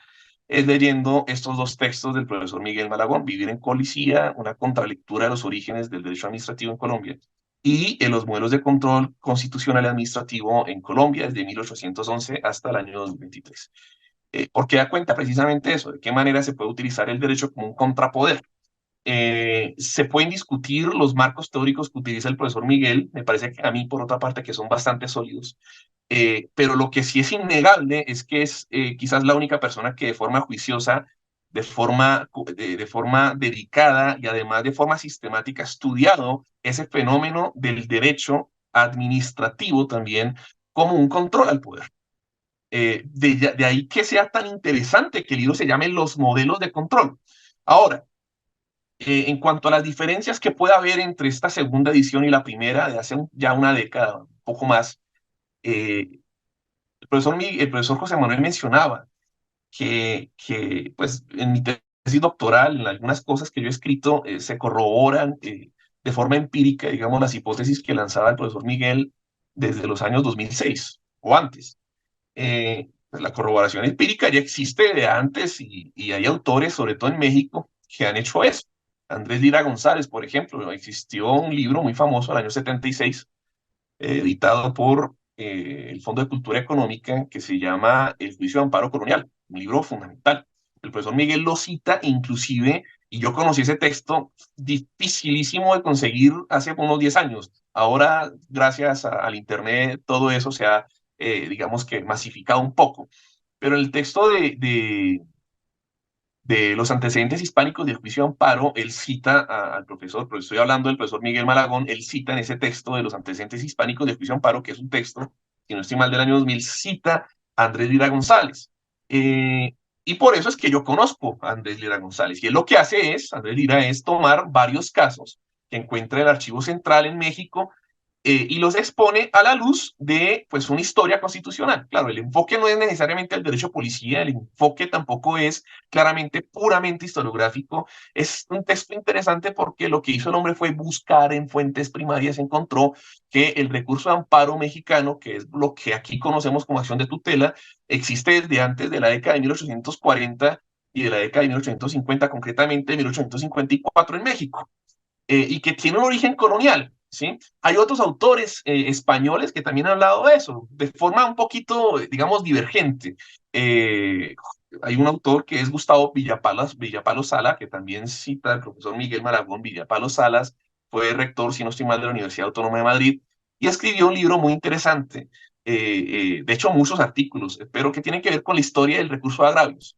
es leyendo estos dos textos del profesor Miguel Malagón, Vivir en Policía, una contralectura de los orígenes del derecho administrativo en Colombia, y en los modelos de control constitucional y administrativo en Colombia desde 1811 hasta el año 2023. Porque da cuenta precisamente eso, de qué manera se puede utilizar el derecho como un contrapoder. Se pueden discutir los marcos teóricos que utiliza el profesor Miguel, me parece que a mí, por otra parte, que son bastante sólidos, pero lo que sí es innegable es que es quizás la única persona que de forma juiciosa, de forma dedicada y además de forma sistemática ha estudiado ese fenómeno del derecho administrativo también como un control al poder. De ahí que sea tan interesante que el libro se llame Los modelos de control. Ahora, en cuanto a las diferencias que puede haber entre esta segunda edición y la primera de hace ya una década, un poco más, el profesor José Manuel mencionaba que pues, en mi tesis doctoral, en algunas cosas que yo he escrito, se corroboran de forma empírica, digamos, las hipótesis que lanzaba el profesor Miguel desde los años 2006 o antes. Pues la corroboración empírica ya existe de antes y hay autores, sobre todo en México, que han hecho eso. Andrés Lira González, por ejemplo, existió un libro muy famoso el año 76, editado por el Fondo de Cultura Económica, que se llama El Juicio de Amparo Colonial, un libro fundamental. El profesor Miguel lo cita, inclusive, y yo conocí ese texto dificilísimo de conseguir hace unos 10 años. Ahora, gracias al Internet, todo eso se ha, digamos que, masificado un poco. Pero el texto de los antecedentes hispánicos del juicio de amparo, él cita al profesor, pero estoy hablando del profesor Miguel Malagón, él cita en ese texto de los antecedentes hispánicos del juicio de amparo, que es un texto, si no estoy mal, del año 2000, cita a Andrés Lira González. Y por eso es que yo conozco a Andrés Lira González. Y él lo que hace Andrés Lira, es tomar varios casos que encuentra el Archivo Central en México y los expone a la luz de pues, una historia constitucional. Claro, el enfoque no es necesariamente el derecho policía, el enfoque tampoco es claramente puramente historiográfico. Es un texto interesante porque lo que hizo el hombre fue buscar en fuentes primarias, encontró que el recurso de amparo mexicano, que es lo que aquí conocemos como acción de tutela, existe desde antes de la década de 1840 y de la década de 1850, concretamente 1854 en México, y que tiene un origen colonial, ¿sí? Hay otros autores españoles que también han hablado de eso, de forma un poquito, digamos, divergente. Eh, Hay un autor que es Gustavo Villapalos Sala, que también cita al profesor Miguel Maragón. Villapalos Salas fue rector, si no estoy mal, de la Universidad Autónoma de Madrid, y escribió un libro muy interesante, de hecho muchos artículos, pero que tienen que ver con la historia del recurso de agravios.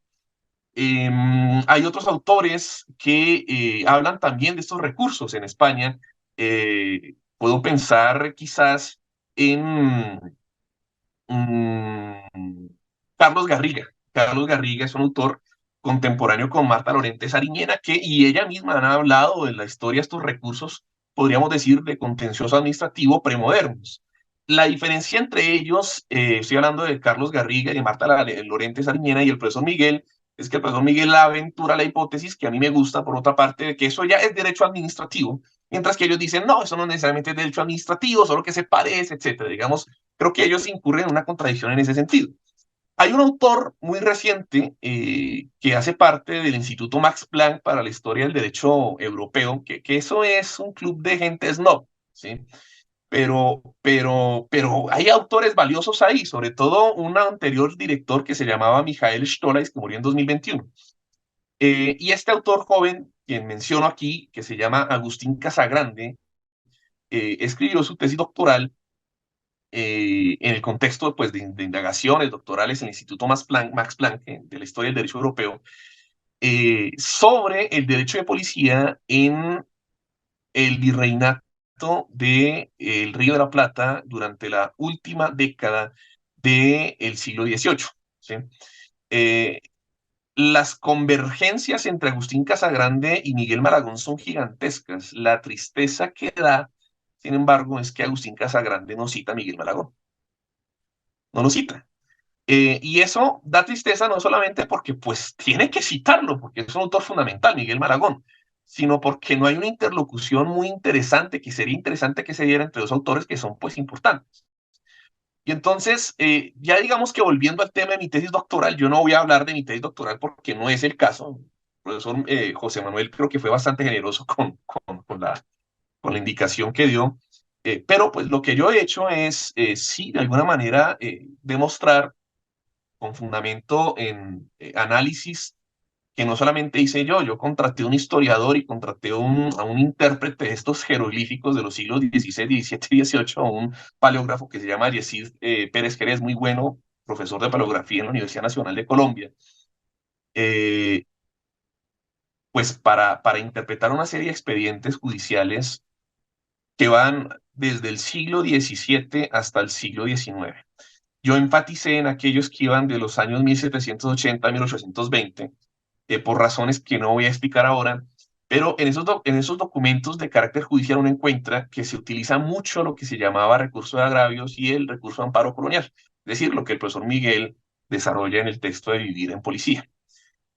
Hay otros autores que hablan también de estos recursos en España. Puedo pensar quizás en Carlos Garriga. Carlos Garriga es un autor contemporáneo con Marta Lorente Sariñena, y ella misma han hablado de la historia de estos recursos, podríamos decir, de contencioso administrativo premodernos. La diferencia entre ellos, estoy hablando de Carlos Garriga y de Marta Lorente Sariñena y el profesor Miguel, es que el profesor Miguel aventura la hipótesis, que a mí me gusta, por otra parte, de que eso ya es derecho administrativo, mientras que ellos dicen, no, eso no necesariamente es derecho administrativo, solo que se parece, etcétera. Digamos, creo que ellos incurren en una contradicción en ese sentido. Hay un autor muy reciente que hace parte del Instituto Max Planck para la Historia del Derecho Europeo, que eso es un club de gente snob, ¿sí? Pero hay autores valiosos ahí, sobre todo un anterior director que se llamaba Michael Stolais, que murió en 2021. Y este autor joven, quien menciono aquí, que se llama Agustín Casagrande, escribió su tesis doctoral en el contexto pues, de indagaciones doctorales en el Instituto Max Planck de la historia del derecho europeo, sobre el derecho de policía en el virreinato del Río de la Plata durante la última década del siglo XVIII. ¿Sí? Eh, las convergencias entre Agustín Casagrande y Miguel Maragón son gigantescas. La tristeza que da, sin embargo, es que Agustín Casagrande no cita a Miguel Maragón, no lo cita. Y eso da tristeza no solamente porque pues tiene que citarlo, porque es un autor fundamental, Miguel Maragón, sino porque no hay una interlocución muy interesante, que sería interesante que se diera entre dos autores que son pues importantes. Y entonces, ya digamos que volviendo al tema de mi tesis doctoral, yo no voy a hablar de mi tesis doctoral porque no es el caso. El profesor José Manuel creo que fue bastante generoso con la indicación que dio. Pero pues lo que yo he hecho es, sí, de alguna manera, demostrar con fundamento en análisis que no solamente hice yo contraté un historiador y contraté a un intérprete de estos jeroglíficos de los siglos XVI, XVII y XVIII, un paleógrafo que se llama Yesid Pérez Jerez, muy bueno, profesor de paleografía en la Universidad Nacional de Colombia, eh, pues para interpretar una serie de expedientes judiciales que van desde el siglo XVII hasta el siglo XIX. Yo enfaticé en aquellos que iban de los años 1780 a 1820, por razones que no voy a explicar ahora, pero en esos documentos de carácter judicial uno encuentra que se utiliza mucho lo que se llamaba recurso de agravios y el recurso de amparo colonial, es decir, lo que el profesor Miguel desarrolla en el texto de Vivir en Policía.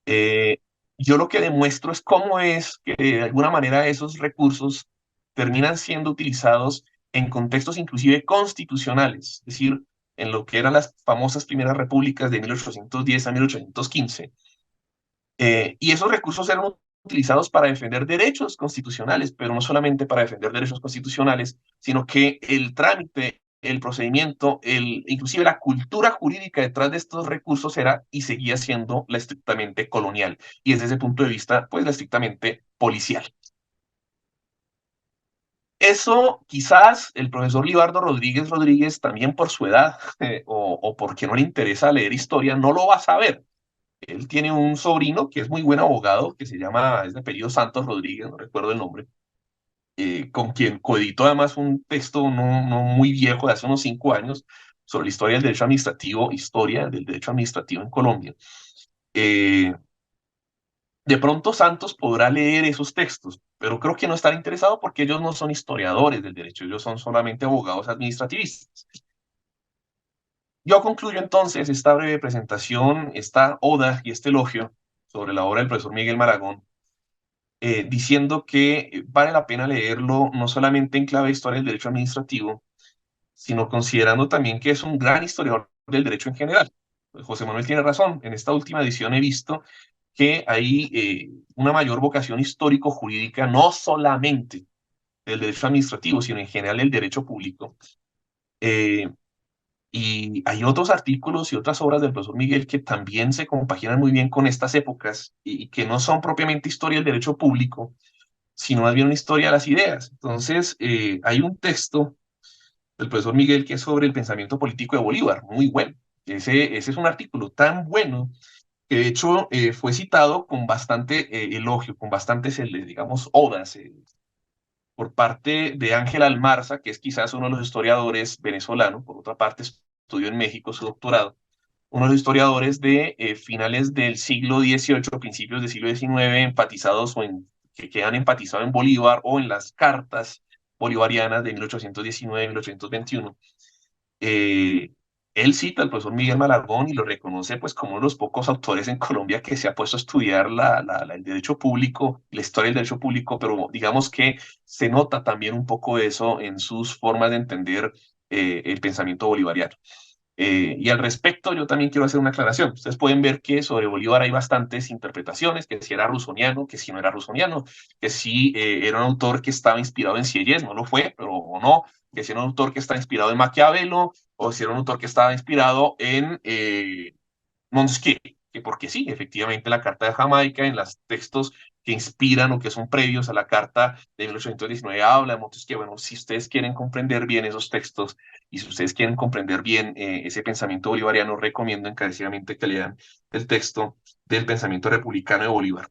Eh, yo lo que demuestro es cómo es que de alguna manera esos recursos terminan siendo utilizados en contextos inclusive constitucionales, es decir, en lo que eran las famosas primeras repúblicas de 1810 a 1815. Y esos recursos eran utilizados para defender derechos constitucionales, pero no solamente para defender derechos constitucionales, sino que el trámite, el procedimiento, inclusive la cultura jurídica detrás de estos recursos era y seguía siendo la estrictamente colonial, y desde ese punto de vista, pues la estrictamente policial. Eso quizás el profesor Libardo Rodríguez Rodríguez, también por su edad o porque no le interesa leer historia, no lo va a saber. Él tiene un sobrino que es muy buen abogado, que se llama, es de apellido Santos Rodríguez, no recuerdo el nombre, con quien coeditó además un texto no muy viejo, de hace unos 5 años, sobre la historia del derecho administrativo, historia del derecho administrativo en Colombia. Eh, De pronto Santos podrá leer esos textos, pero creo que no estará interesado porque ellos no son historiadores del derecho, ellos son solamente abogados administrativistas. Yo concluyo entonces esta breve presentación, esta oda y este elogio sobre la obra del profesor Miguel Maragón, diciendo que vale la pena leerlo no solamente en clave de historia del derecho administrativo, sino considerando también que es un gran historiador del derecho en general. José Manuel tiene razón, en esta última edición he visto que hay una mayor vocación histórico-jurídica, no solamente del derecho administrativo, sino en general del derecho público. Eh, y hay otros artículos y otras obras del profesor Miguel que también se compaginan muy bien con estas épocas y que no son propiamente historia del derecho público, sino más bien una historia de las ideas. Entonces, hay un texto del profesor Miguel que es sobre el pensamiento político de Bolívar, muy bueno. Ese es un artículo tan bueno que de hecho fue citado con bastante elogio, con bastantes, digamos, odas por parte de Ángel Almarza, que es quizás uno de los historiadores venezolanos, por otra parte estudió en México su doctorado, uno de los historiadores de finales del siglo XVIII, principios del siglo XIX, empatizados que han empatizado en Bolívar o en las cartas bolivarianas de 1819-1821. Eh, Él cita al profesor Miguel Malagón y lo reconoce pues como uno de los pocos autores en Colombia que se ha puesto a estudiar el derecho público, la historia del derecho público, pero digamos que se nota también un poco eso en sus formas de entender el pensamiento bolivariano. Y al respecto, yo también quiero hacer una aclaración. Ustedes pueden ver que sobre Bolívar hay bastantes interpretaciones, que si era rusoniano, que si no era rusoniano, que si era un autor que estaba inspirado en Sieyès, no lo fue, pero o no, que si era un autor que estaba inspirado en Maquiavelo, o si era un autor que estaba inspirado en Montesquieu, que porque sí, efectivamente la Carta de Jamaica en los textos que inspiran o que son previos a la Carta de 1819 habla de Montesquieu. Bueno, si ustedes quieren comprender bien esos textos y si ustedes quieren comprender bien ese pensamiento bolivariano, recomiendo encarecidamente que lean el texto del pensamiento republicano de Bolívar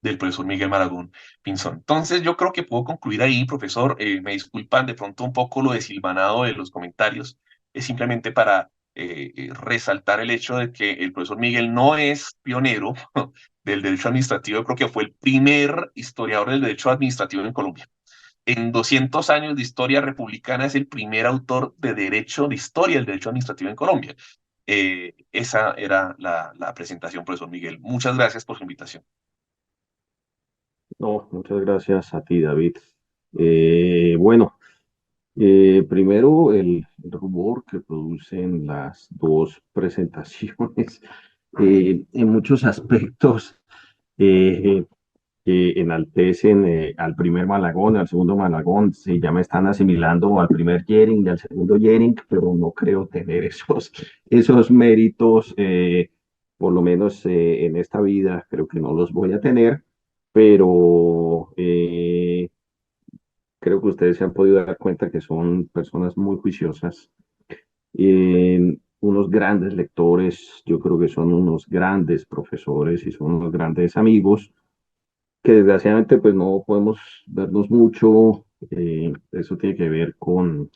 del profesor Miguel Maragón Pinzón. Entonces, yo creo que puedo concluir ahí, profesor. Me disculpan de pronto un poco lo desilvanado de los comentarios. Es simplemente para resaltar el hecho de que el profesor Miguel no es pionero del derecho administrativo. Yo creo que fue el primer historiador del derecho administrativo en Colombia. En 200 años de historia republicana es el primer autor de derecho, de historia del derecho administrativo en Colombia. Esa era la presentación, profesor Miguel. Muchas gracias por su invitación. No, muchas gracias a ti, David. Bueno, primero el rumor que producen las dos presentaciones, en muchos aspectos, eh, que enaltecen al primer Malagón, al segundo Malagón, sí, ya me están asimilando al primer Yering y al segundo Yering, pero no creo tener esos méritos, por lo menos en esta vida, creo que no los voy a tener, pero creo que ustedes se han podido dar cuenta que son personas muy juiciosas, unos grandes lectores, yo creo que son unos grandes profesores y son unos grandes amigos que desgraciadamente pues no podemos vernos mucho. Eso tiene que ver con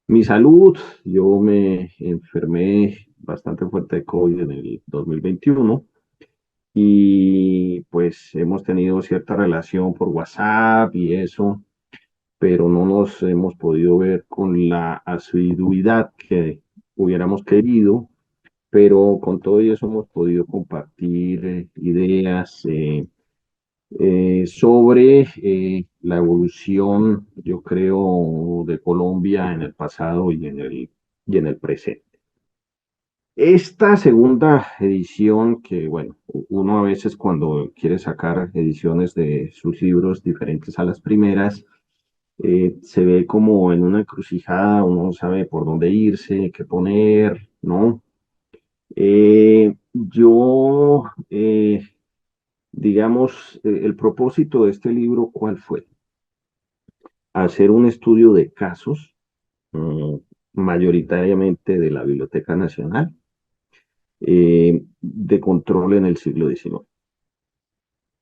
mi salud. Yo me enfermé bastante fuerte de COVID en el 2021 y pues hemos tenido cierta relación por WhatsApp y eso, pero no nos hemos podido ver con la asiduidad que hubiéramos querido, pero con todo eso hemos podido compartir ideas. Sobre la evolución, yo creo, de Colombia en el pasado y en el presente. Esta segunda edición, que bueno, uno a veces cuando quiere sacar ediciones de sus libros diferentes a las primeras, se ve como en una encrucijada, uno no sabe por dónde irse, qué poner, ¿no? Yo digamos, el propósito de este libro, ¿cuál fue? Hacer un estudio de casos, mm, mayoritariamente de la Biblioteca Nacional, de control en el siglo XIX.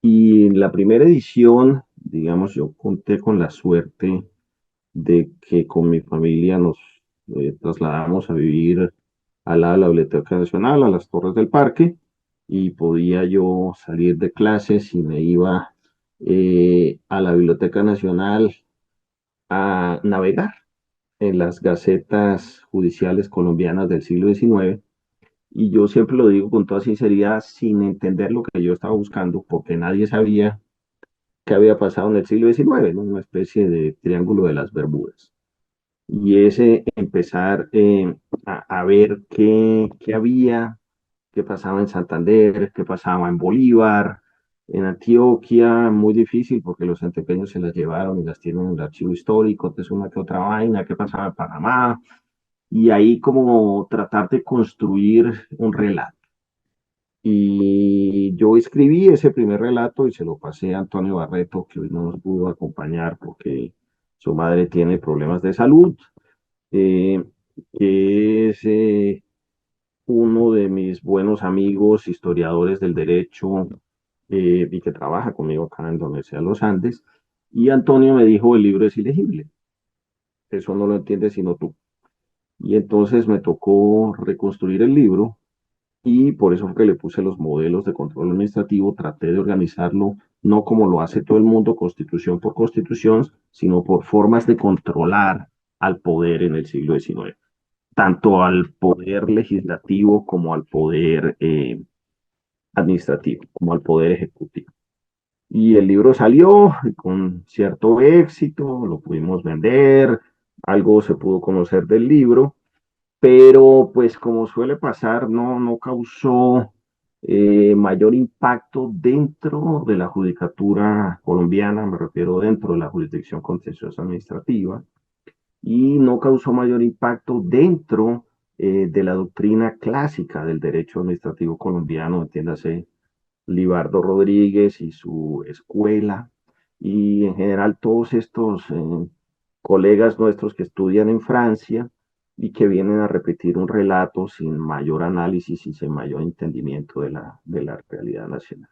Y en la primera edición, digamos, yo conté con la suerte de que con mi familia nos trasladamos a vivir al lado de la Biblioteca Nacional, a las Torres del Parque, y podía yo salir de clases y me iba a la Biblioteca Nacional a navegar en las gacetas judiciales colombianas del siglo XIX. Y yo siempre lo digo con toda sinceridad, sin entender lo que yo estaba buscando, porque nadie sabía qué había pasado en el siglo XIX, ¿no? Una especie de triángulo de las Bermudas. Y ese empezar a ver qué había, qué pasaba en Santander, qué pasaba en Bolívar, en Antioquia, muy difícil porque los antioqueños se las llevaron y las tienen en el archivo histórico, entonces una que otra vaina, qué pasaba en Panamá, y ahí como tratar de construir un relato. Y yo escribí ese primer relato y se lo pasé a Antonio Barreto, que hoy no nos pudo acompañar porque su madre tiene problemas de salud, eh, que es uno de mis buenos amigos, historiadores del derecho, y que trabaja conmigo acá en la Universidad de los Andes. Y Antonio me dijo, el libro es ilegible, eso no lo entiendes sino tú. Y entonces me tocó reconstruir el libro y por eso fue que le puse los modelos de control administrativo, traté de organizarlo no como lo hace todo el mundo, constitución por constitución, sino por formas de controlar al poder en el siglo XIX, tanto al poder legislativo como al poder administrativo, como al poder ejecutivo. Y el libro salió con cierto éxito, lo pudimos vender, algo se pudo conocer del libro, pero pues como suele pasar, no causó mayor impacto dentro de la judicatura colombiana, me refiero dentro de la jurisdicción contenciosa administrativa, y no causó mayor impacto dentro de la doctrina clásica del derecho administrativo colombiano, entiéndase Libardo Rodríguez y su escuela, y en general todos estos colegas nuestros que estudian en Francia y que vienen a repetir un relato sin mayor análisis y sin mayor entendimiento de la realidad nacional.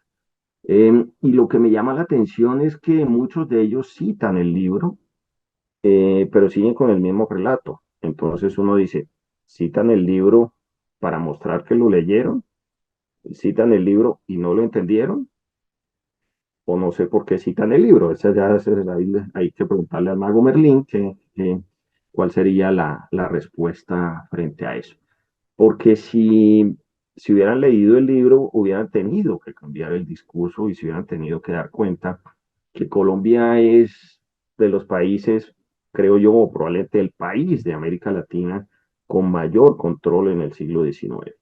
Y lo que me llama la atención es que muchos de ellos citan el libro, pero siguen con el mismo relato. Entonces uno dice, citan el libro para mostrar que lo leyeron, citan el libro y no lo entendieron, o no sé por qué citan el libro. Esa ya hay que preguntarle al mago Merlín cuál sería la respuesta frente a eso. Porque si hubieran leído el libro, hubieran tenido que cambiar el discurso y se hubieran tenido que dar cuenta que Colombia es de los países, creo yo, o probablemente el país de América Latina con mayor control en el siglo XIX.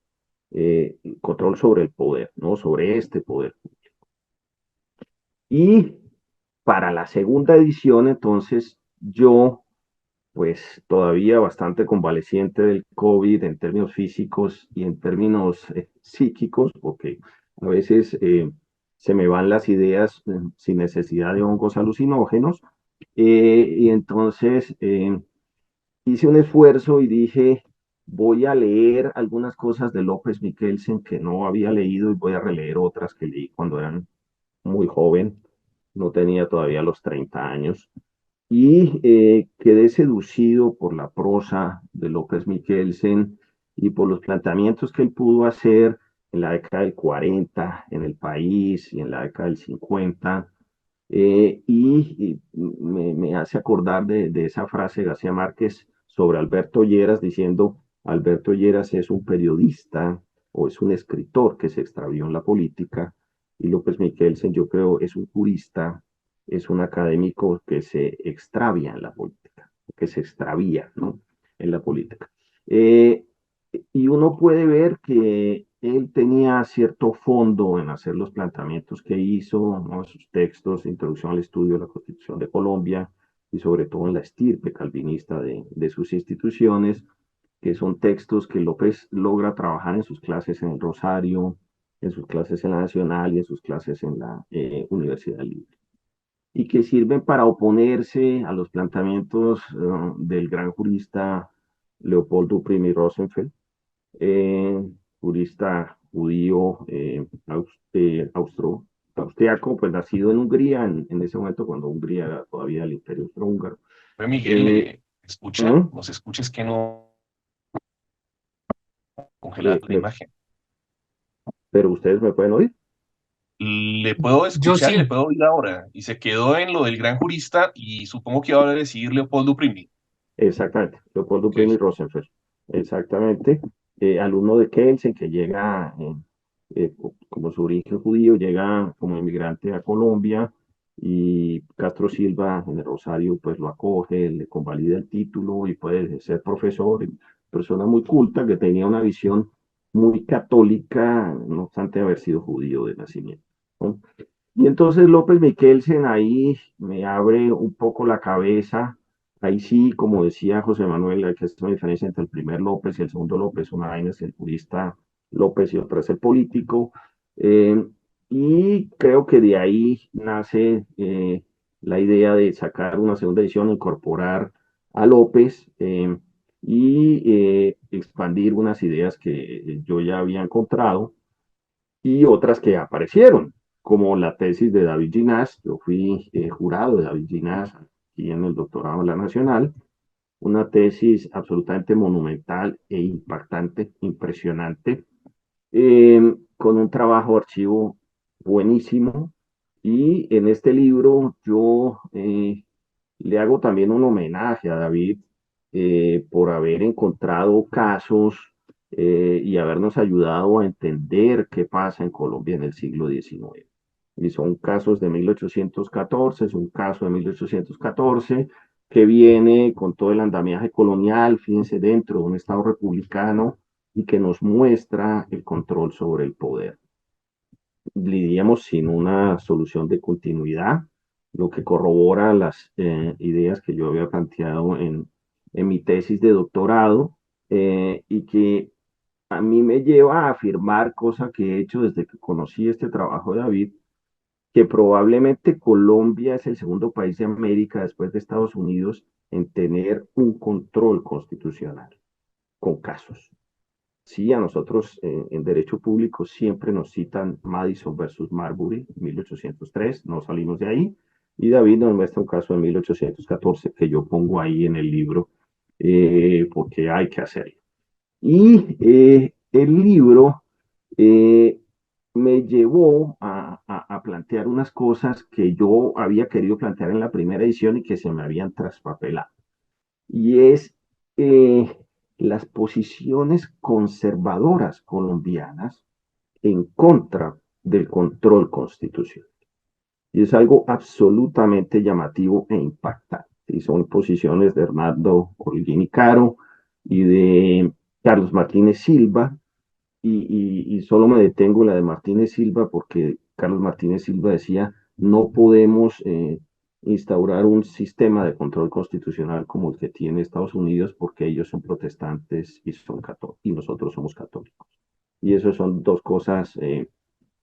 Control sobre el poder, ¿no? Sobre este poder. Y para la segunda edición, entonces, yo, pues todavía bastante convaleciente del COVID en términos físicos y en términos psíquicos, porque a veces se me van las ideas sin necesidad de hongos alucinógenos. Y entonces hice un esfuerzo y dije, voy a leer algunas cosas de López Miquelsen que no había leído y voy a releer otras que leí cuando eran muy joven, no tenía todavía los 30 años, y quedé seducido por la prosa de López Miquelsen y por los planteamientos que él pudo hacer en la década del 40 en el país y en la década del 50. Y me hace acordar de esa frase de García Márquez sobre Alberto Lleras diciendo, Alberto Lleras es un periodista o es un escritor que se extravió en la política, y López Miquelsen, yo creo, es un jurista, es un académico que se extravia en la política, que se extravía, ¿no? En la política. Eh, y uno puede ver que él tenía cierto fondo en hacer los planteamientos que hizo, ¿no? Sus textos, Introducción al Estudio de la Constitución de Colombia, y sobre todo en la estirpe calvinista de sus instituciones, que son textos que López logra trabajar en sus clases en el Rosario, en sus clases en la Nacional y en sus clases en la Universidad Libre, y que sirven para oponerse a los planteamientos del gran jurista Leopoldo Primi Rosenfeld, eh, jurista judío austriaco, pues nacido en Hungría, en ese momento cuando Hungría era todavía el Imperio Austrohúngaro. Miguel, Eh, ¿escucha? ¿Mm? ¿Nos escucha? Es que no congela la Me, imagen. pero ustedes me pueden oír. Le puedo Yo escuchar y le sí. puedo oír ahora. Y se quedó en lo del gran jurista y supongo que iba a decir Leopoldo Primi. Exactamente, Leopoldo Ok, Primi Rosenfeld. Exactamente. Alumno de Kelsen que llega, como su origen judío, llega como inmigrante a Colombia y Castro Silva en el Rosario pues lo acoge, le convalida el título y puede ser profesor, persona muy culta que tenía una visión muy católica, no obstante haber sido judío de nacimiento, ¿no? Y entonces López Miquelsen ahí me abre un poco la cabeza. Ahí sí, como decía José Manuel, hay que hacer una diferencia entre el primer López y el segundo López. Una vaina es el jurista López y otra es el político. Eh, y creo que de ahí nace la idea de sacar una segunda edición, incorporar a López y expandir unas ideas que yo ya había encontrado y otras que aparecieron, como la tesis de David Ginás. Yo fui jurado de David Ginás aquí en el doctorado de la Nacional, una tesis absolutamente monumental e impactante, impresionante, con un trabajo de archivo buenísimo. Y en este libro yo le hago también un homenaje a David por haber encontrado casos y habernos ayudado a entender qué pasa en Colombia en el siglo XIX. Y son casos de 1814, es un caso de 1814 que viene con todo el andamiaje colonial, fíjense, dentro de un Estado republicano y que nos muestra el control sobre el poder. Lidiamos sin una solución de continuidad, lo que corrobora las ideas que yo había planteado en mi tesis de doctorado y que a mí me lleva a afirmar, cosa que he hecho desde que conocí este trabajo de David, que probablemente Colombia es el segundo país de América después de Estados Unidos en tener un control constitucional con casos. Sí, a nosotros en derecho público siempre nos citan Madison versus Marbury, 1803, no salimos de ahí, y David nos muestra un caso de 1814 que yo pongo ahí en el libro porque hay que hacerlo. Y el libro eh, me llevó a plantear unas cosas que yo había querido plantear en la primera edición y que se me habían traspapelado y es eh, las posiciones conservadoras colombianas en contra del control constitucional. Y es algo absolutamente llamativo e impactante. Y son posiciones de Hernando Holguín Caro y de Carlos Martínez Silva, y solo me detengo en la de Martínez Silva porque Carlos Martínez Silva decía, no podemos instaurar un sistema de control constitucional como el que tiene Estados Unidos porque ellos son protestantes y, son y nosotros somos católicos. Y eso son dos cosas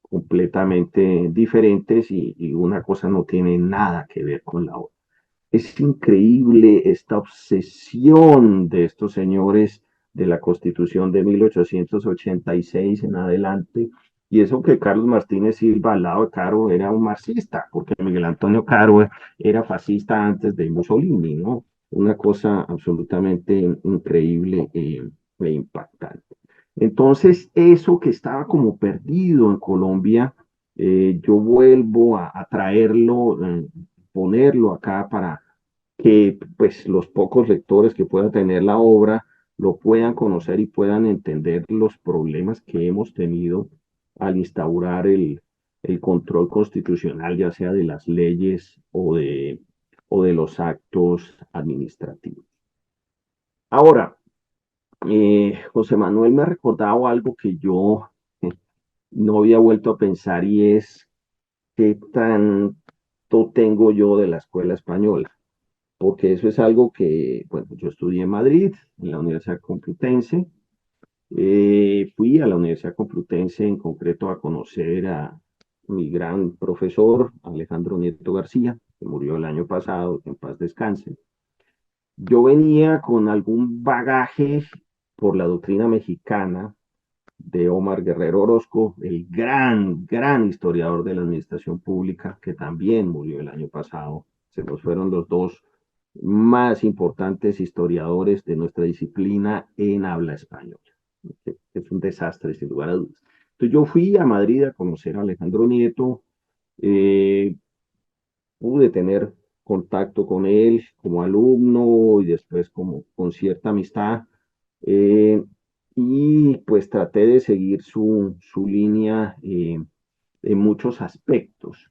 completamente diferentes y una cosa no tiene nada que ver con la otra. Es increíble esta obsesión de estos señores de la Constitución de 1886 en adelante. Y eso que Carlos Martínez Silva al lado de Caro era un marxista, porque Miguel Antonio Caro era fascista antes de Mussolini, ¿no? Una cosa absolutamente increíble e impactante. Entonces, eso que estaba como perdido en Colombia, yo vuelvo a traerlo, ponerlo acá para que pues los pocos lectores que puedan tener la obra lo puedan conocer y puedan entender los problemas que hemos tenido al instaurar el control constitucional, ya sea de las leyes o de los actos administrativos. Ahora, José Manuel me ha recordado algo que yo no había vuelto a pensar y es qué tanto tengo yo de la escuela española, porque eso es algo que, bueno, yo estudié en Madrid, en la Universidad Complutense. Fui a la Universidad Complutense en concreto a conocer a mi gran profesor, Alejandro Nieto García, que murió el año pasado, que en paz descanse. Yo venía con algún bagaje por la doctrina mexicana de Omar Guerrero Orozco, el gran historiador de la administración pública, que también murió el año pasado. Se nos fueron los dos más importantes historiadores de nuestra disciplina en habla española. Es un desastre, sin lugar a dudas. Entonces yo fui a Madrid a conocer a Alejandro Nieto, eh, pude tener contacto con él como alumno y después como con cierta amistad. eh, y pues traté de seguir su línea en muchos aspectos.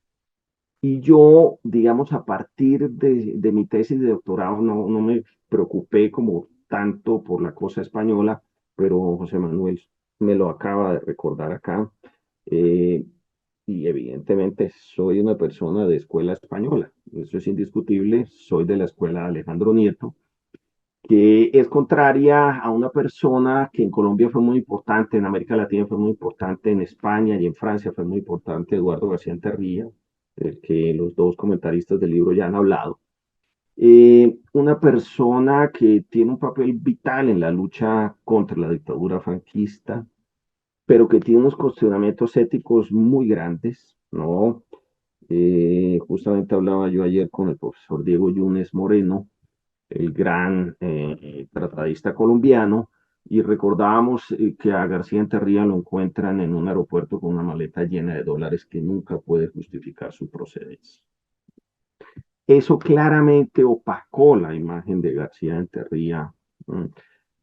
Y yo, digamos, a partir de mi tesis de doctorado, no me preocupé como tanto por la cosa española, pero José Manuel me lo acaba de recordar acá. eh, y evidentemente soy una persona de escuela española, eso es indiscutible, soy de la escuela de Alejandro Nieto, que es contraria a una persona que en Colombia fue muy importante, en América Latina fue muy importante, en España y en Francia fue muy importante, Eduardo García Enterría, del que los dos comentaristas del libro ya han hablado. Una persona que tiene un papel vital en la lucha contra la dictadura franquista, pero que tiene unos cuestionamientos éticos muy grandes, ¿no? Justamente hablaba yo ayer con el profesor Diego Yunes Moreno, el gran tratadista colombiano, y recordábamos que a García Enterría lo encuentran en un aeropuerto con una maleta llena de dólares que nunca puede justificar su procedencia. Eso claramente opacó la imagen de García Enterría,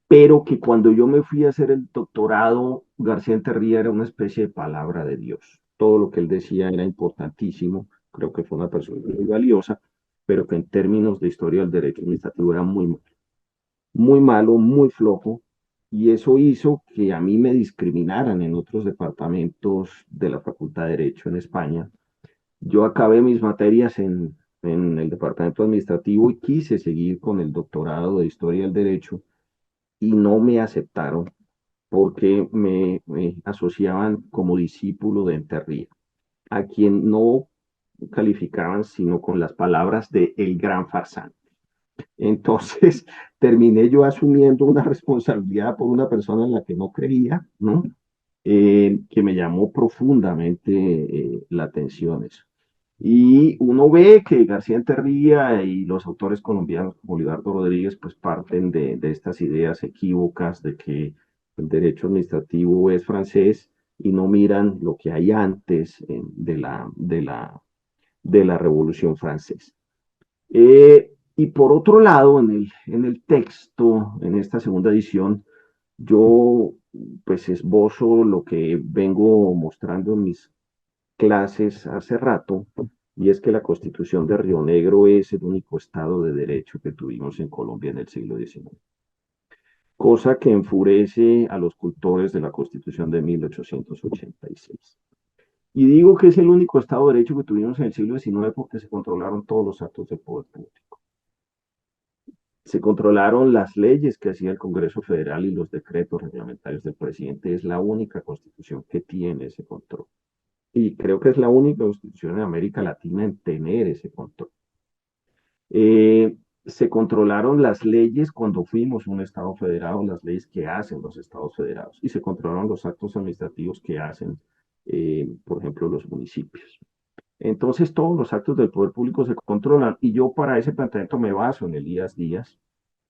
pero que cuando yo me fui a hacer el doctorado, García Enterría era una especie de palabra de Dios. Todo lo que él decía era importantísimo, creo que fue una persona muy valiosa, pero que en términos de historia del derecho administrativo era muy malo, muy flojo, y eso hizo que a mí me discriminaran en otros departamentos de la Facultad de Derecho en España. Yo acabé mis materias en el departamento administrativo y quise seguir con el doctorado de Historia del Derecho y no me aceptaron porque me asociaban como discípulo de Enterría, a quien no calificaban sino con las palabras de el gran farsante. Entonces terminé yo asumiendo una responsabilidad por una persona en la que no creía, ¿no? Que me llamó profundamente la atención eso. Y uno ve que García Enterría y los autores colombianos como Lidardo Rodríguez pues parten de estas ideas equívocas de que el derecho administrativo es francés y no miran lo que hay antes de la Revolución Francesa. Y por otro lado, en el texto, en esta segunda edición, yo pues esbozo lo que vengo mostrando en mis clases hace rato, y es que la Constitución de Río Negro es el único Estado de Derecho que tuvimos en Colombia en el siglo XIX, cosa que enfurece a los cultores de la Constitución de 1886. Y digo que es el único Estado de Derecho que tuvimos en el siglo XIX porque se controlaron todos los actos de poder público. Se controlaron las leyes que hacía el Congreso Federal y los decretos reglamentarios del presidente. Es la única constitución que tiene ese control. Y creo que es la única constitución en América Latina en tener ese control. Se controlaron las leyes cuando fuimos un Estado federado, las leyes que hacen los Estados federados, y se controlaron los actos administrativos que hacen, por ejemplo, los municipios. Entonces, todos los actos del poder público se controlan, y yo para ese planteamiento me baso en Elías Díaz,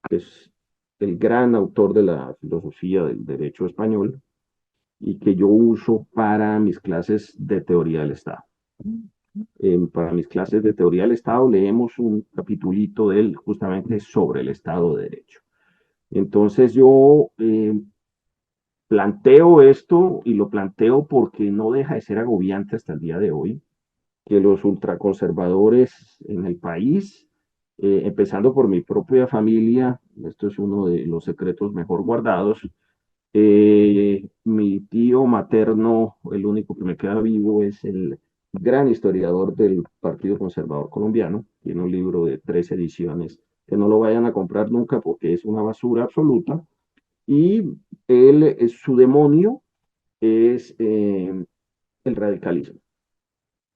que es el gran autor de la filosofía del derecho español y que yo uso para mis clases de teoría del Estado. Para mis clases de teoría del Estado leemos un capitulito de él justamente sobre el Estado de Derecho. Entonces yo planteo esto y lo planteo porque no deja de ser agobiante hasta el día de hoy que los ultraconservadores en el país, empezando por mi propia familia, esto es uno de los secretos mejor guardados, mi tío materno, el único que me queda vivo, es el gran historiador del Partido Conservador Colombiano. Tiene un libro de 3 ediciones, que no lo vayan a comprar nunca porque es una basura absoluta. Y él, su demonio es el radicalismo.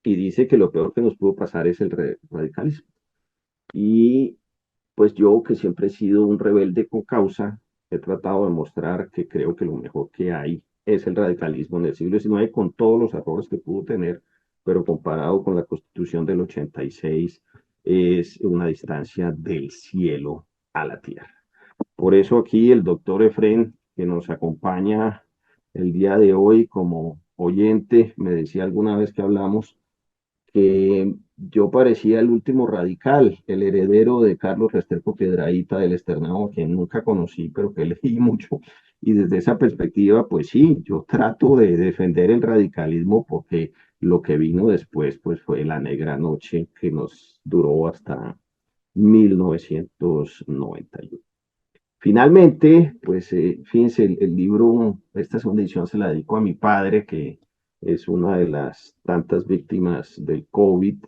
Y dice que lo peor que nos pudo pasar es el radicalismo. Y pues yo, que siempre he sido un rebelde con causa, he tratado de mostrar que creo que lo mejor que hay es el radicalismo en el siglo XIX, con todos los errores que pudo tener, pero comparado con la Constitución del 86, es una distancia del cielo a la tierra. Por eso aquí el doctor Efrén, que nos acompaña el día de hoy como oyente me decía alguna vez que hablamos que yo parecía el último radical, el heredero de Carlos Restrepo Piedrahíta del Externado, que nunca conocí, pero que leí mucho. Y desde esa perspectiva, pues sí, yo trato de defender el radicalismo porque lo que vino después, pues fue la negra noche que nos duró hasta 1991. Finalmente, pues fíjense, el libro, esta segunda edición se la dedico a mi padre, que es una de las tantas víctimas del COVID,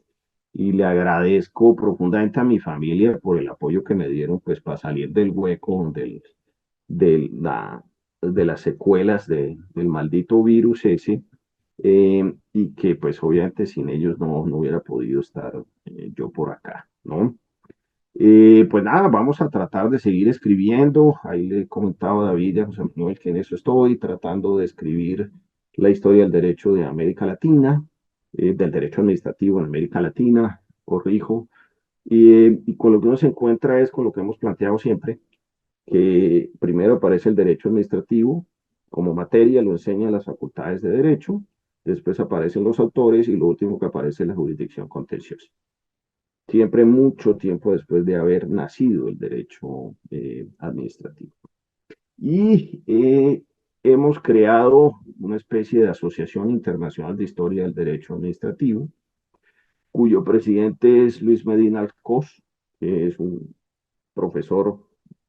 y le agradezco profundamente a mi familia por el apoyo que me dieron, pues para salir del hueco del- la- de las secuelas del maldito virus ese, y que pues obviamente sin ellos no hubiera podido estar yo por acá, ¿no? Pues nada, vamos a tratar de seguir escribiendo. Ahí le he comentado a David y a José Manuel que en eso estoy, tratando de escribir la historia del derecho de América Latina, del derecho administrativo en América Latina, corrijo. Y con lo que uno se encuentra es con lo que hemos planteado siempre, que primero aparece el derecho administrativo como materia, lo enseñan las facultades de derecho, después aparecen los autores y lo último que aparece es la jurisdicción contenciosa, siempre mucho tiempo después de haber nacido el derecho administrativo. Y hemos creado una especie de Asociación Internacional de Historia del Derecho Administrativo, cuyo presidente es Luis Medina Alcós, que es un profesor,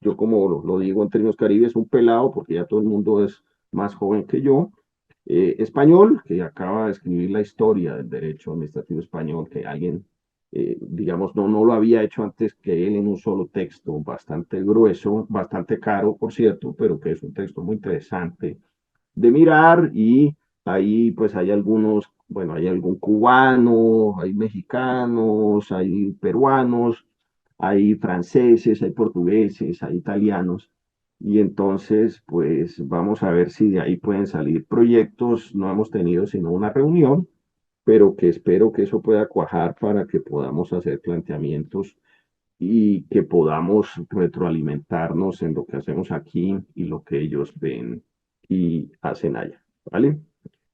yo como lo digo en términos caribes, un pelado, porque ya todo el mundo es más joven que yo, español, que acaba de escribir la historia del derecho administrativo español, que alguien, digamos, no lo había hecho antes que él en un solo texto, bastante grueso, bastante caro, por cierto, pero que es un texto muy interesante de mirar. Y ahí pues hay algunos, bueno, hay algún cubano, hay mexicanos, hay peruanos, hay franceses, hay portugueses, hay italianos. Y entonces, pues vamos a ver si de ahí pueden salir proyectos. No hemos tenido sino una reunión, pero que espero que eso pueda cuajar para que podamos hacer planteamientos y que podamos retroalimentarnos en lo que hacemos aquí y lo que ellos ven y hacen allá, ¿vale?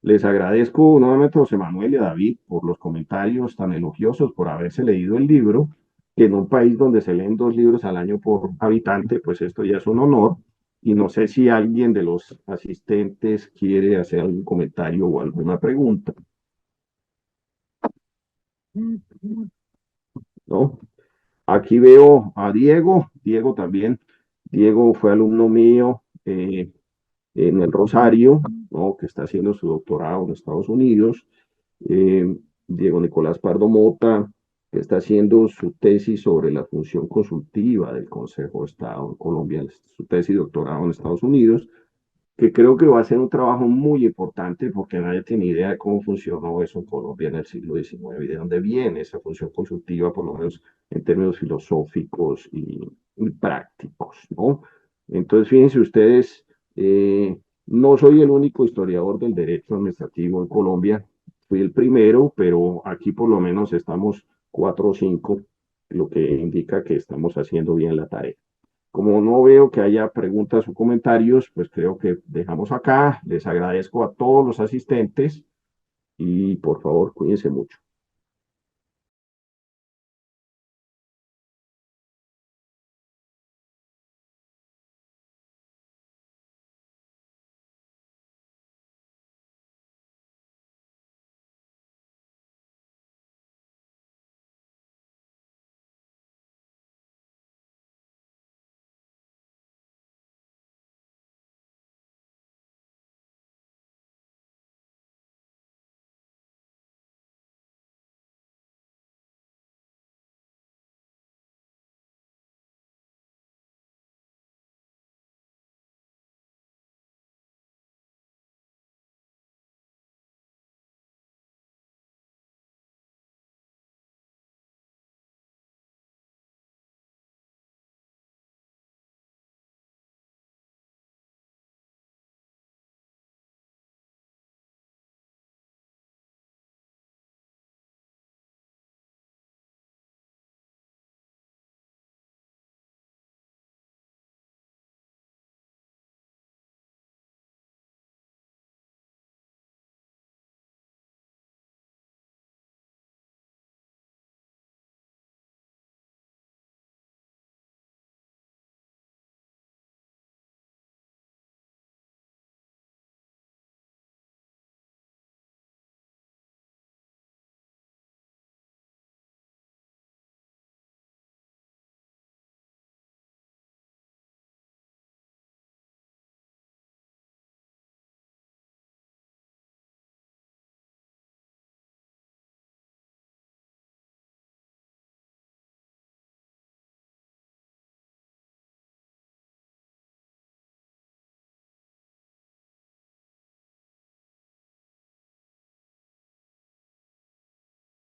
Les agradezco nuevamente a José Manuel y a David por los comentarios tan elogiosos, por haberse leído el libro, que en un país donde se leen 2 libros al año por habitante, pues esto ya es un honor. Y no sé si alguien de los asistentes quiere hacer algún comentario o alguna pregunta, ¿no? Aquí veo a Diego, Diego también. Diego fue alumno mío en el Rosario, ¿no? Que está haciendo su doctorado en Estados Unidos. Eh, Diego Nicolás Pardo Mota, que está haciendo su tesis sobre la función consultiva del Consejo de Estado en Colombia, su tesis doctorado en Estados Unidos, que creo que va a ser un trabajo muy importante porque nadie tiene idea de cómo funcionó eso en Colombia en el siglo XIX y de dónde viene esa función consultiva, por lo menos en términos filosóficos y prácticos, ¿no? Entonces, fíjense ustedes, no soy el único historiador del derecho administrativo en Colombia, fui el primero, pero aquí por lo menos estamos 4 o 5, lo que indica que estamos haciendo bien la tarea. Como no veo que haya preguntas o comentarios, pues creo que dejamos acá. Les agradezco a todos los asistentes y por favor, cuídense mucho.